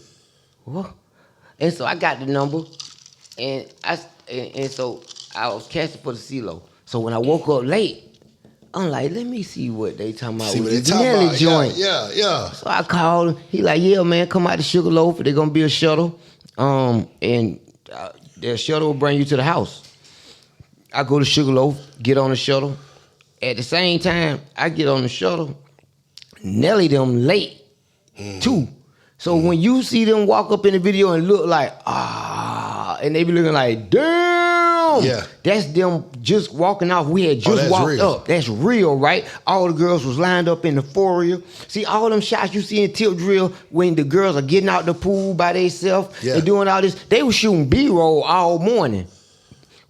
what? And so I got the number, and so I was catching for the CeeLo. So when I woke up late, I'm like, let me see what they talking about. See with what they this talking Nelly about. joint. Yeah. So I called him. He like, yeah, man, come out to Sugarloaf. They're going to be a shuttle. And the shuttle will bring you to the house. I go to Sugarloaf, get on the shuttle. At the same time, I get on the shuttle, Nelly them late, too. So when you see them walk up in the video and look like, and they be looking like, damn. Yeah. That's them just walking off. We had just walked real. up. That's real, right? All the girls was lined up in the foyer. See, all them shots you see in Tip Drill when the girls are getting out the pool by themselves and doing all this, they was shooting B-roll all morning.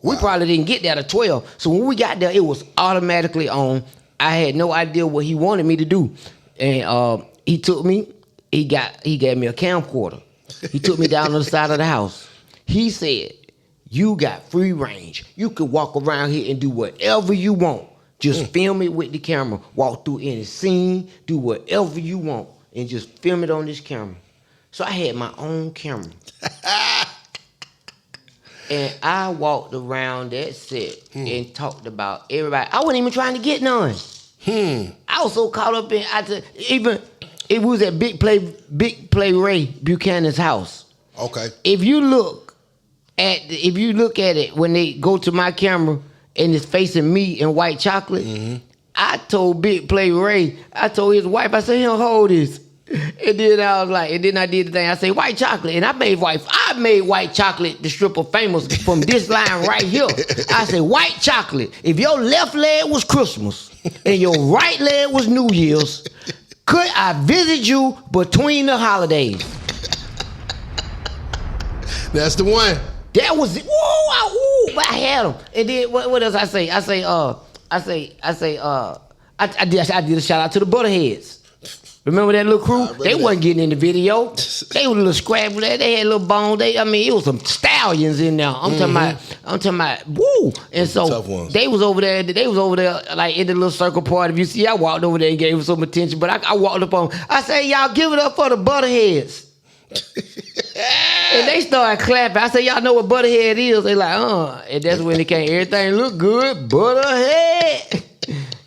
We probably didn't get there to 12. So when we got there, it was automatically on. I had no idea what he wanted me to do. And he took me, he gave me a camcorder. He took me down to the side of the house. He said, you got free range. You could walk around here and do whatever you want. Just film it with the camera. Walk through any scene, do whatever you want, and just film it on this camera. So I had my own camera. And I walked around that set and talked about everybody. I wasn't even trying to get none. I was so caught up in it was at Big Play Ray Buchanan's house. Okay. If you look at it when they go to my camera and it's facing me in white chocolate, I told Big Play Ray, I told his wife, I said, he'll hold this. And then I was like, and then I did the thing. I say white chocolate, and I made white chocolate the stripper famous from this line right here. I say white chocolate. If your left leg was Christmas and your right leg was New Year's, could I visit you between the holidays? That's the one. That was it. Ooh, I had him. And then what else I say? I did a shout out to the Butterheads. Remember that little crew? They wasn't getting in the video. They was a little scrappy. They had a little bone. It was some stallions in there. I'm talking about, woo. And so they was over there like in the little circle party. If you see, I walked over there and gave them some attention. But I walked up on them. I said, y'all give it up for the Butterheads. And they started clapping. I said, y'all know what Butterhead is? They like, And that's when it came. Everything look good, Butterhead.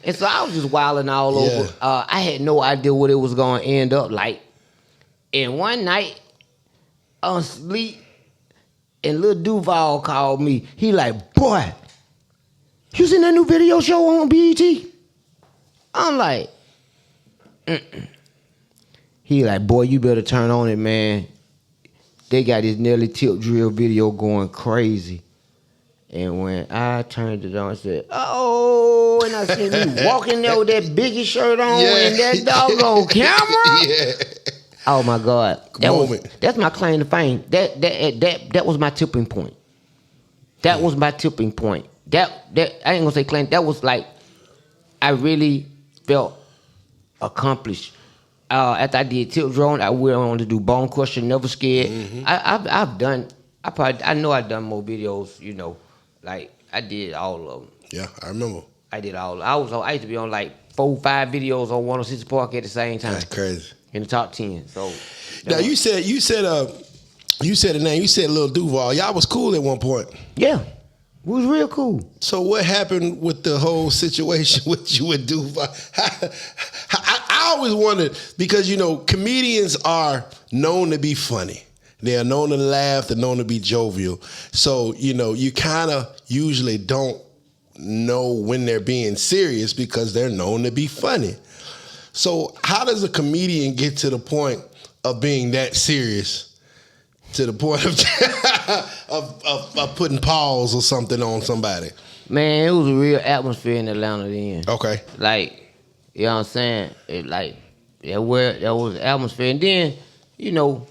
And so I was just wilding all over. I had no idea what it was going to end up like. And one night, I was asleep, and Lil Duval called me. He like, boy, you seen that new video show on BET? I'm like, He like, boy, you better turn on it, man. They got this Nelly Tip Drill video going crazy. And when I turned it on, I said, oh, and I seen me walking there with that Biggie shirt on and that doggone camera. Oh my God. That's my claim to fame. That was my tipping point. That was my tipping point. That I ain't gonna say claim, that was like, I really felt accomplished. After I did Tip Drone, I went on to do Bone Crusher, Never Scared. I know I've done more videos, you know. Like, I did all of them. Yeah, I remember. I did all of them. I used to be on like 4 or 5 videos on 106 Park at the same time. That's crazy. In the top 10. So now you said the name. You said Lil Duval. Y'all was cool at one point. Yeah. We was real cool. So what happened with the whole situation with you and Duval? I always wondered, because, you know, comedians are known to be funny. They are known to laugh. They're known to be jovial. So, you know, you kind of usually don't know when they're being serious because they're known to be funny. So how does a comedian get to the point of being that serious, to the point of putting pause or something on somebody? Man, it was a real atmosphere in Atlanta then. Okay. Like, you know what I'm saying? There was atmosphere. And then, you know,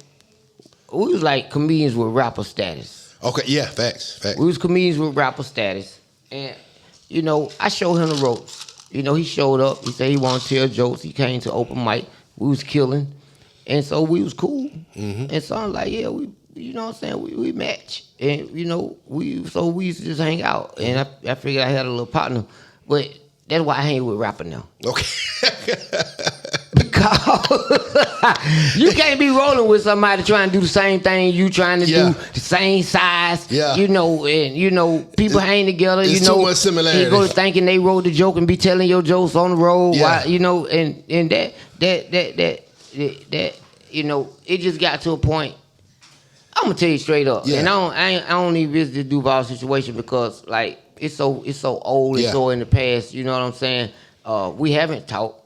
we was like comedians with rapper status. Okay, yeah, facts. We was comedians with rapper status. And you know, I showed him the ropes. You know, he showed up. He said he wanted to tell jokes. He came to open mic. We was killing. And so we was cool. And so I'm like, yeah, we, you know what I'm saying? We match. And, you know, we used to just hang out. And I figured I had a little partner. But that's why I hang with rapper now. Okay. Because you can't be rolling with somebody trying to do the same thing you trying to do, the same size. Yeah. You know, and you know, people hang together. It's you know, too much similarity. You go to thinking they wrote the joke and be telling your jokes on the road. Yeah. While, you know, and that you know, it just got to a point. I'm gonna tell you straight up, and I don't even visit the Duval situation because like it's so old, it's so in the past. You know what I'm saying? We haven't talked.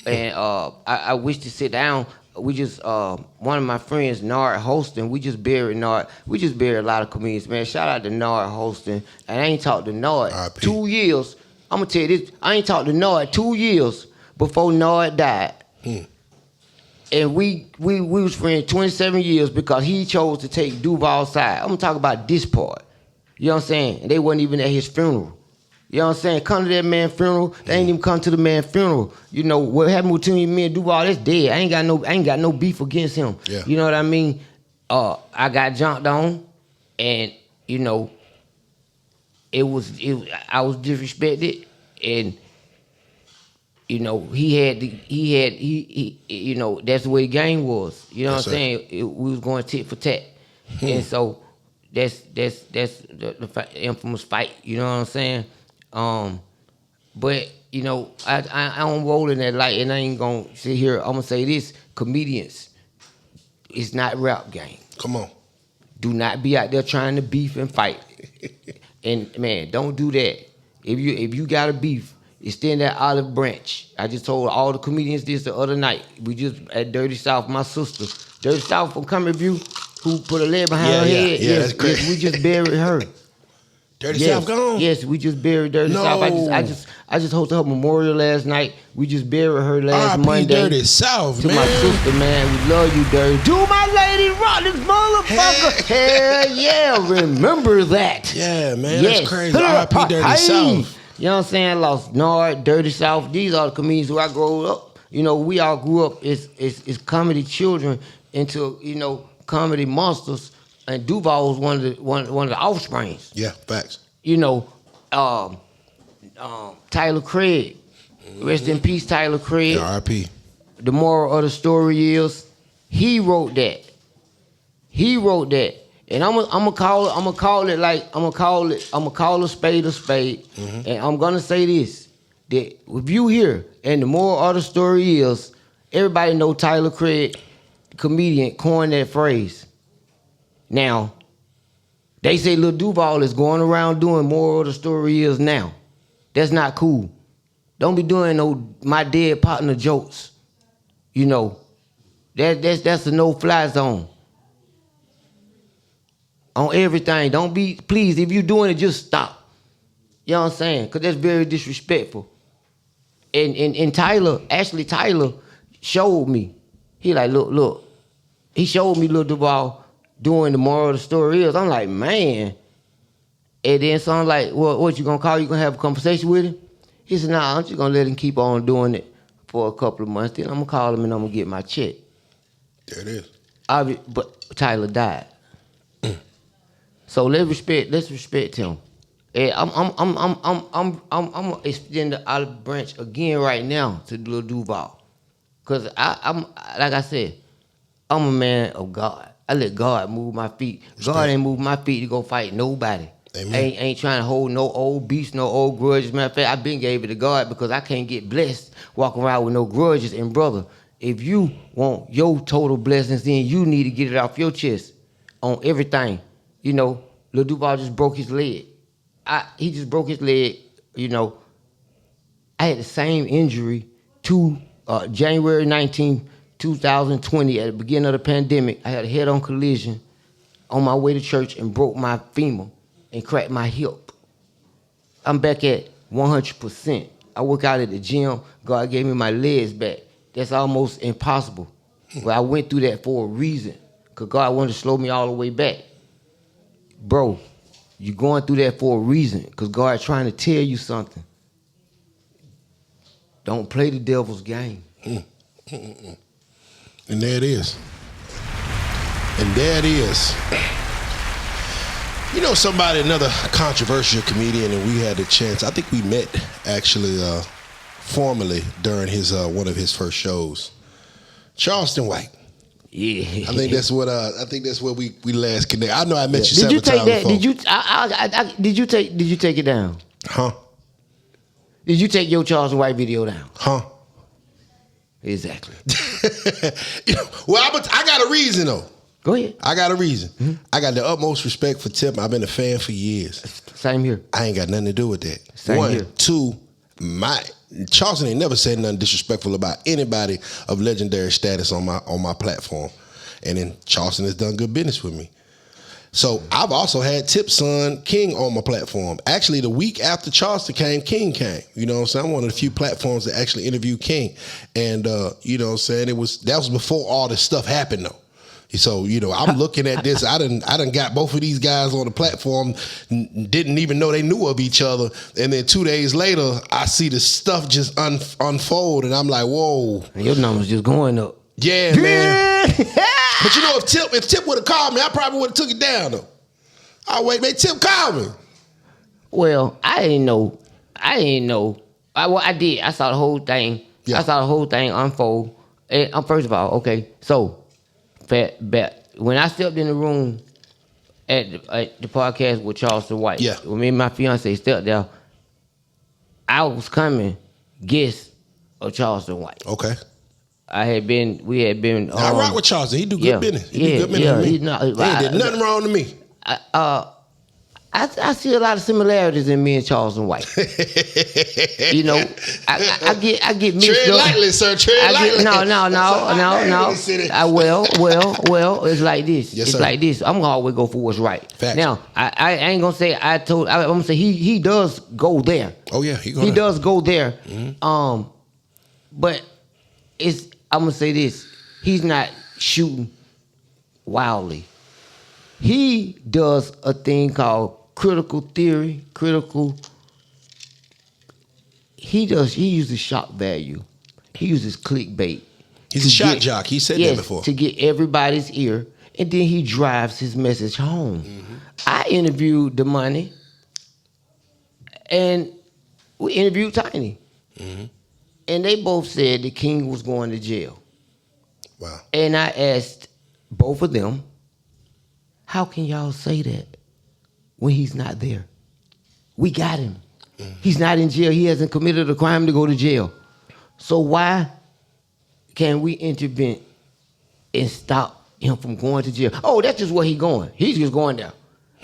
And I wish to sit down. We just one of my friends, Nard Hostin. We just buried Nard. We just buried a lot of comedians, man. Shout out to Nard Hostin. And I ain't talked to Nard 2 years. I'm gonna tell you this. I ain't talked to Nard 2 years before Nard died. And we was friends 27 years because he chose to take Duval's side. I'm gonna talk about this part. You know what I'm saying? And they wasn't even at his funeral. You know what I'm saying? Come to that man's funeral. They ain't even come to the man's funeral. You know what happened between me and Duval? That's dead. I ain't got no beef against him. Yeah. You know what I mean? I got jumped on, and you know, I was disrespected, and you know he you know that's the way the game was. You know what I'm saying? We was going tit for tat, and so that's the infamous fight. You know what I'm saying? But you know, I don't roll in that light, and I ain't gonna sit here. I'm gonna say this: comedians, it's not rap game. Come on. Do not be out there trying to beef and fight. And man, don't do that. If you got a beef, extend that olive branch. I just told all the comedians this the other night. We just at Dirty South, my sister, Dirty South from Comic View, who put a leg behind her head. Yeah, that's great. Yes, we just buried her. Dirty South gone? Yes, we just buried Dirty South. I just hosted her memorial last night. We just buried her last Monday. Dirty South, to man. my sister, man. We love you, Dirty. To my lady, rock this motherfucker. Hell yeah, remember that. Yeah, man, that's crazy. R.I.P. Dirty South. You know what I'm saying? I lost Nard, Dirty South. These are the comedians who I grew up. You know, we all grew up as comedy children into, you know, comedy monsters. And Duval was one of the offsprings. Yeah, facts. You know, Tyler Craig. Rest in peace, Tyler Craig. Yeah, R.I.P. The moral of the story is he wrote that. He wrote that. And I'm gonna call a spade a spade. And I'm gonna say this: that if you here, and the moral of the story is, everybody know Tyler Craig, comedian, coined that phrase. Now, they say Lil Duval is going around doing moral of the story is now. That's not cool. Don't be doing no my dead partner jokes. You know, that's a no-fly zone. On everything. Don't be, please, if you're doing it, just stop. You know what I'm saying? Because that's very disrespectful. And Tyler showed me. He like, look. He showed me Lil Duval doing the moral of the story is. I'm like, man. And then so I'm like, well, what you gonna call? You gonna have a conversation with him? He said, nah, I'm just gonna let him keep on doing it for a couple of months. Then I'm gonna call him and I'm gonna get my check. There it is. But Tyler died. So let's respect him. And I'm gonna extend the olive branch again right now to Lil Duval. Cause I'm like I said, I'm a man of God. I let God move my feet. God ain't move my feet to go fight nobody. Amen. Ain't trying to hold no old beefs, no old grudges. Matter of fact, I been gave it to God because I can't get blessed walking around with no grudges. And brother, if you want your total blessings, then you need to get it off your chest on everything. You know, Lil Duval just broke his leg. He just broke his leg. You know, I had the same injury to January 19th, 2020, at the beginning of the pandemic. I had a head-on collision on my way to church and broke my femur and cracked my hip. I'm back at 100%. I work out at the gym. God gave me my legs back. That's almost impossible. But I went through that for a reason, because God wanted to slow me all the way back. Bro, You're going through that for a reason, because God's trying to tell you something. Don't play the devil's game. And there it is. And there it is. You know somebody, another controversial comedian, and we had a chance. I think we met actually formally during his one of his first shows. Charleston White. Yeah. I think that's what we last connected. I know I met you several times before. Did you take it down? Huh? Did you take your Charleston White video down? Huh? Exactly. Well, I got a reason though. Go ahead. I got a reason. Mm-hmm. I got the utmost respect for Tip. I've been a fan for years. Same here. I ain't got nothing to do with that. Same One, here. Two, Charleston ain't never said nothing disrespectful about anybody of legendary status on my platform. And then Charleston has done good business with me. So I've also had Tip's son, King, on my platform. Actually, the week after Charleston came, King came. You know what I'm saying? I'm one of the few platforms that actually interviewed King. And, you know what I'm saying? That was before all this stuff happened, though. So, you know, I'm looking at this. I done got both of these guys on the platform, didn't even know they knew of each other. And then 2 days later, I see the stuff just unfold. And I'm like, whoa. And your numbers just going up. Yeah, man. But you know, if Tip would have called me, I probably would have took it down, though. I'll wait, man. Tip called me. Well, I didn't know. I did. I saw the whole thing. Yeah. I saw the whole thing unfold. And, first of all, okay, so when I stepped in the room at the podcast with Charleston White, when me and my fiance stepped there, I was coming guest of Charleston White. Okay. We had been. I rock with Charleston. He do good business. He do good business with me. He did nothing wrong to me. I see a lot of similarities in me and Charleston White. You know, I get mixed Tread up. lightly, sir. Tread lightly. No. Well, it's like this. Yes, it's sir. like this. I'm gonna always go for what's right. Facts. Now, I ain't gonna say I'm gonna say he does go there. Oh yeah, he does go there. Mm-hmm. But I'm gonna say this. He's not shooting wildly. He does a thing called critical theory. He uses shock value. He uses clickbait. He's a shot jock. He said that before. To get everybody's ear. And then he drives his message home. Mm-hmm. I interviewed the Money. And we interviewed Tiny. Mm-hmm. And they both said the King was going to jail. Wow. And I asked both of them, how can y'all say that when he's not there? We got him. Mm-hmm. He's not in jail. He hasn't committed a crime to go to jail. So why can't we intervene and stop him from going to jail? Oh, that's just where he's going. He's just going there.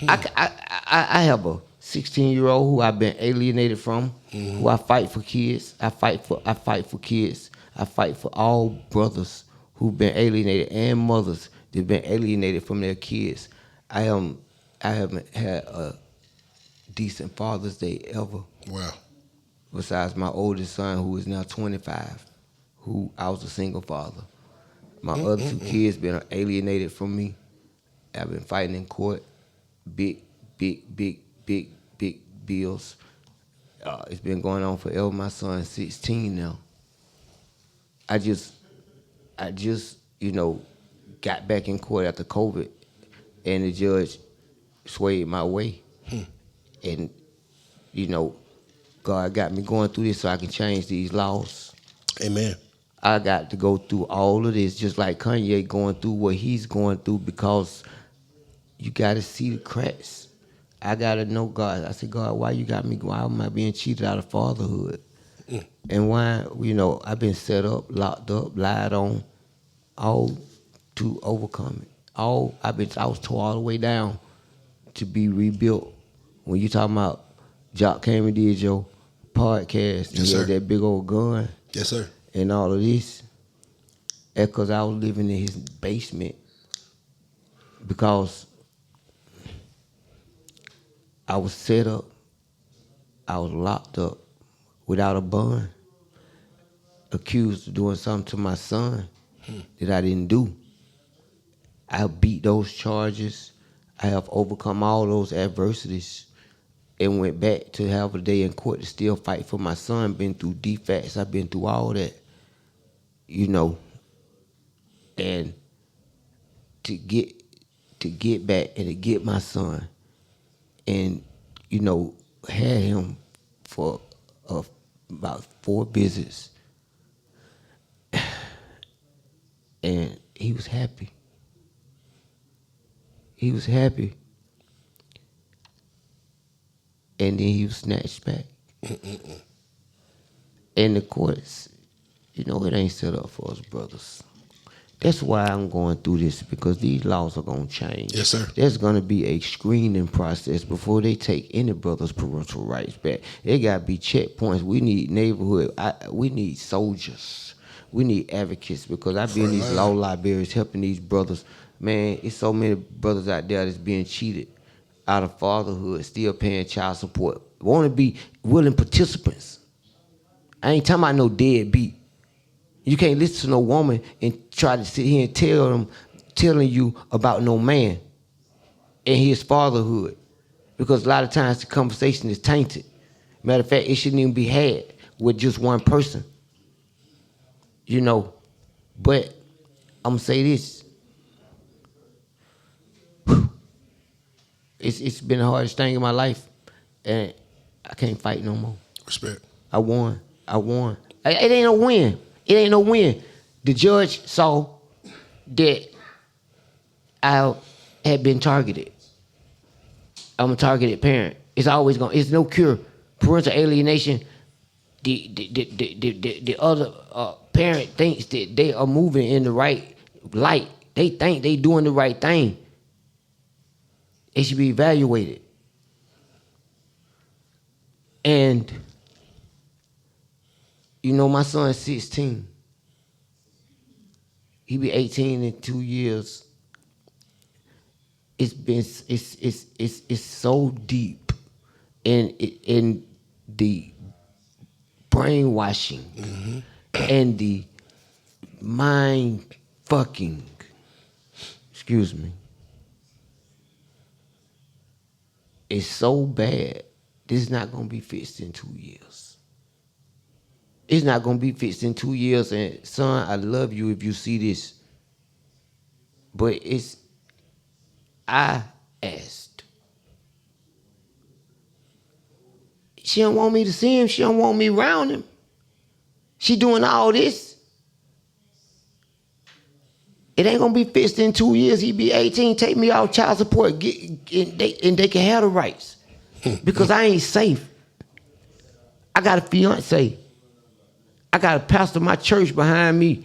I have a 16-year-old who I've been alienated from, who I fight for kids. I fight for kids. I fight for all brothers who've been alienated and mothers that've been alienated from their kids. I haven't had a decent Father's Day ever. Wow. Besides my oldest son, who is now 25, who I was a single father. My other two kids been alienated from me. I've been fighting in court. Big bills. It's been going on forever. My son's 16 now. I just, got back in court after COVID, and the judge swayed my way. And, God got me going through this so I can change these laws. Amen. I got to go through all of this, just like Kanye going through what he's going through, because you got to see the cracks. I got to know God. I said, God, why you got me? Why am I being cheated out of fatherhood? And why, I've been set up, locked up, lied on, all to overcome it. I was tore all the way down to be rebuilt. When you talking about Jock came and did your podcast, and yes, he had that big old gun. Yes, sir. And all of this, that's because I was living in his basement, because I was set up, I was locked up without a bond, accused of doing something to my son that I didn't do. I beat those charges. I have overcome all those adversities and went back to have a day in court to still fight for my son. Been through defects. I've been through all that, and to get back and to get my son, and had him for about 4 visits, and he was happy. He was happy. And then he was snatched back. And the courts, it ain't set up for us brothers. That's why I'm going through this, because these laws are going to change. Yes, sir. There's going to be a screening process before they take any brother's parental rights back. There got to be checkpoints. We need neighborhood. We need soldiers. We need advocates, because I've been in these law libraries helping these brothers. Man, it's so many brothers out there that's being cheated out of fatherhood, still paying child support. Want to be willing participants. I ain't talking about no deadbeat. You can't listen to no woman and try to sit here and telling you about no man and his fatherhood, because a lot of times the conversation is tainted. Matter of fact, it shouldn't even be had with just one person. But I'm gonna say this. It's been the hardest thing in my life, and I can't fight no more. Respect. I won. It ain't no win. It ain't no win. The judge saw that I had been targeted. I'm a targeted parent. It's no cure. Parental alienation. The other parent thinks that they are moving in the right light. They think they doing the right thing. It should be evaluated. And my son's 16. He be 18 in 2 years. It's so deep in the brainwashing and the mind fucking. Excuse me. It's so bad. This is not gonna be fixed in 2 years. It's not gonna be fixed in 2 years. And son, I love you if you see this. But I asked. She don't want me to see him. She don't want me around him. She doing all this. It ain't gonna be fixed in 2 years. He be 18. Take me off child support. And they can have the rights. Because I ain't safe. I got a fiance. I got a pastor of my church behind me.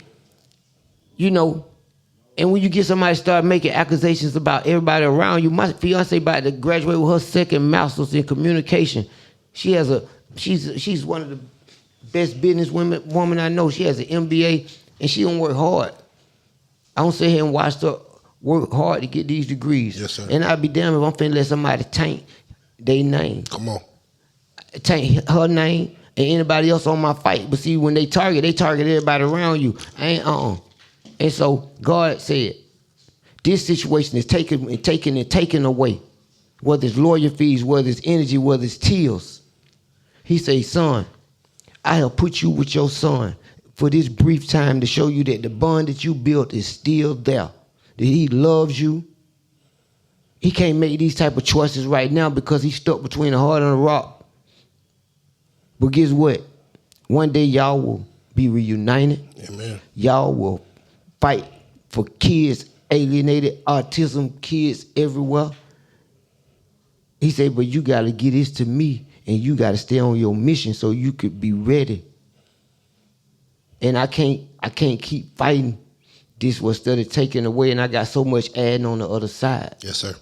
And when you get somebody start making accusations about everybody around you, my fiance about to graduate with her second master's in communication. She's one of the best business woman I know. She has an MBA and she don't work hard. I don't sit here and watch her work hard to get these degrees. Yes, sir. And I'd be damned if I'm finna let somebody taint their name. Come on. Taint her name and anybody else on my fight. But see, when they target everybody around you. And so God said, this situation is taken away. Whether it's lawyer fees, whether it's energy, whether it's tears. He said, son, I have put you with your son for this brief time to show you that the bond that you built is still there. That he loves you. He can't make these type of choices right now because he's stuck between a hard and a rock. But guess what? One day y'all will be reunited. Amen. Y'all will fight for kids, alienated, autism kids everywhere. He said, but you got to get this to me and you got to stay on your mission so you could be ready. And I can't keep fighting this was study taken away, and I got so much adding on the other side. Yes, sir.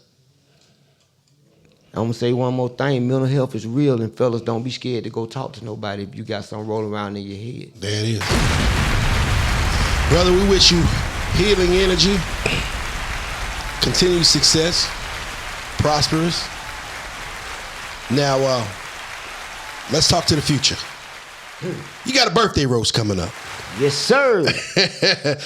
I'm gonna say one more thing. Mental health is real, and fellas, don't be scared to go talk to nobody if you got something rolling around in your head. There it is. Brother, we wish you healing energy, continued success, prosperous. Now, let's talk to the future. You got a birthday roast coming up. Yes, sir.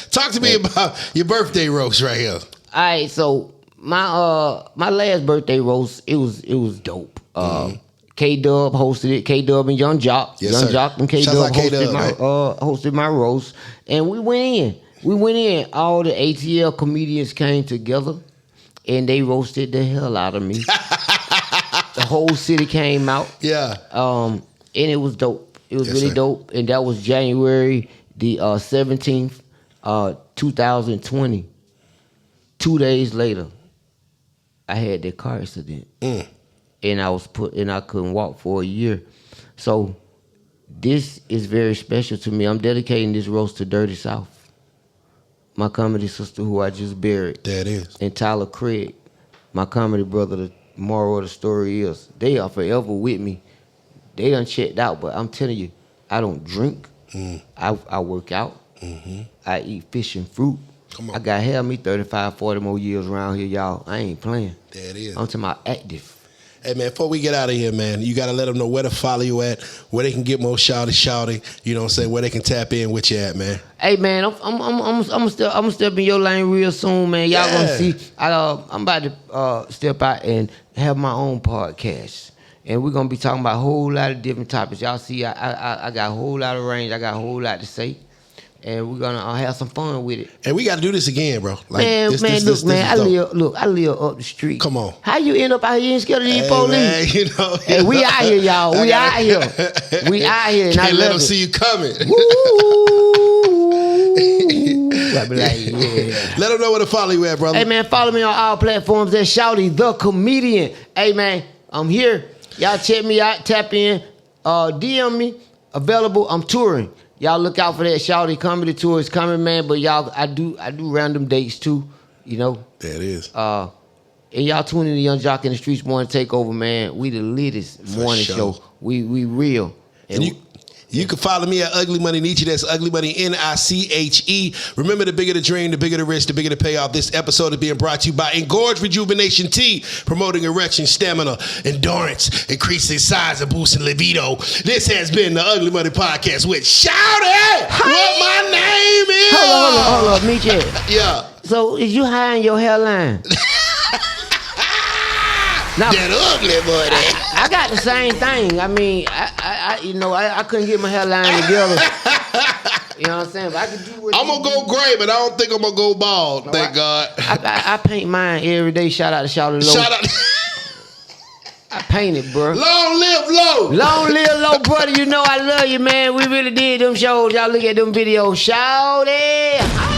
Talk to me about your birthday roast right here. All right, so my last birthday roast, it was dope. K Dub hosted it. K Dub and Young Jock. Yes, Young sir. Jock and K Shouts Dub out K-Dub, man. hosted my roast. And we went in. All the ATL comedians came together and they roasted the hell out of me. The whole city came out. Yeah. And it was dope. It was Yes, really sir. dope. And that was January the 17th, 2020. 2 days later, I had that car accident. And I couldn't walk for a year. So this is very special to me. I'm dedicating this roast to Dirty South. My comedy sister who I just buried. There it is. And Tyler Craig, my comedy brother. The moral of the story is they are forever with me. They done checked out, but I'm telling you, I don't drink. I work out. I eat fish and fruit. Come on. I got hell me 35, 40 more years around here, y'all. I ain't playing. There it is. I'm talking about active. Hey, man, before we get out of here, man, you got to let them know where to follow you at, where they can get more Shawty Shawty, you know what I'm saying, where they can tap in with you at, man. Hey, man, I'm step in your lane real soon, man. Y'all gonna see. I'm about to step out and have my own podcast. And we're gonna be talking about a whole lot of different topics. Y'all see, I got a whole lot of range. I got a whole lot to say. And we're gonna have some fun with it. And we got to do this again, bro. Like, Man, this I is dope. live up the street. Come on. How you end up out here and scared of these Hey, police? man, you know, Hey, we out here, y'all. We out here. We out here, and I Can't let them love it. see you coming. I be like, yeah. Let them know where to follow you at, brother. Hey, man, follow me on all platforms at Shawty the Comedian. Hey, man, I'm here. Y'all check me out. Tap in. DM me. Available. I'm touring. Y'all look out for that Shawty comedy tour. It's coming, man. But y'all, I do random dates too. You know. There it is. And y'all tune in to Young Jock in the Streets Morning Takeover, man. We the latest morning sure. show. We real. And you can follow me at Ugly Money Nietzsche. That's Ugly Money Niche. Remember, the bigger the dream, the bigger the risk, the bigger the payoff. This episode is being brought to you by Engorge Rejuvenation Tea, promoting erection, stamina, endurance, increasing size, and boosting libido. This has been the Ugly Money Podcast with Shawty. What my name is? Hold on, meet you. Yeah. So is you high in your hairline? Now, That ugly buddy. I got the same thing. I mean, I couldn't get my hairline together. You know what I'm saying? But I could do what I'm going to go gray, but I don't think I'm going to go bald, thank God. I paint mine every day. Shout out to Shawty Low. Shout out. I paint it, bro. Long live low. Long live Low, brother. You know I love you, man. We really did them shows. Y'all look at them videos. Shawty.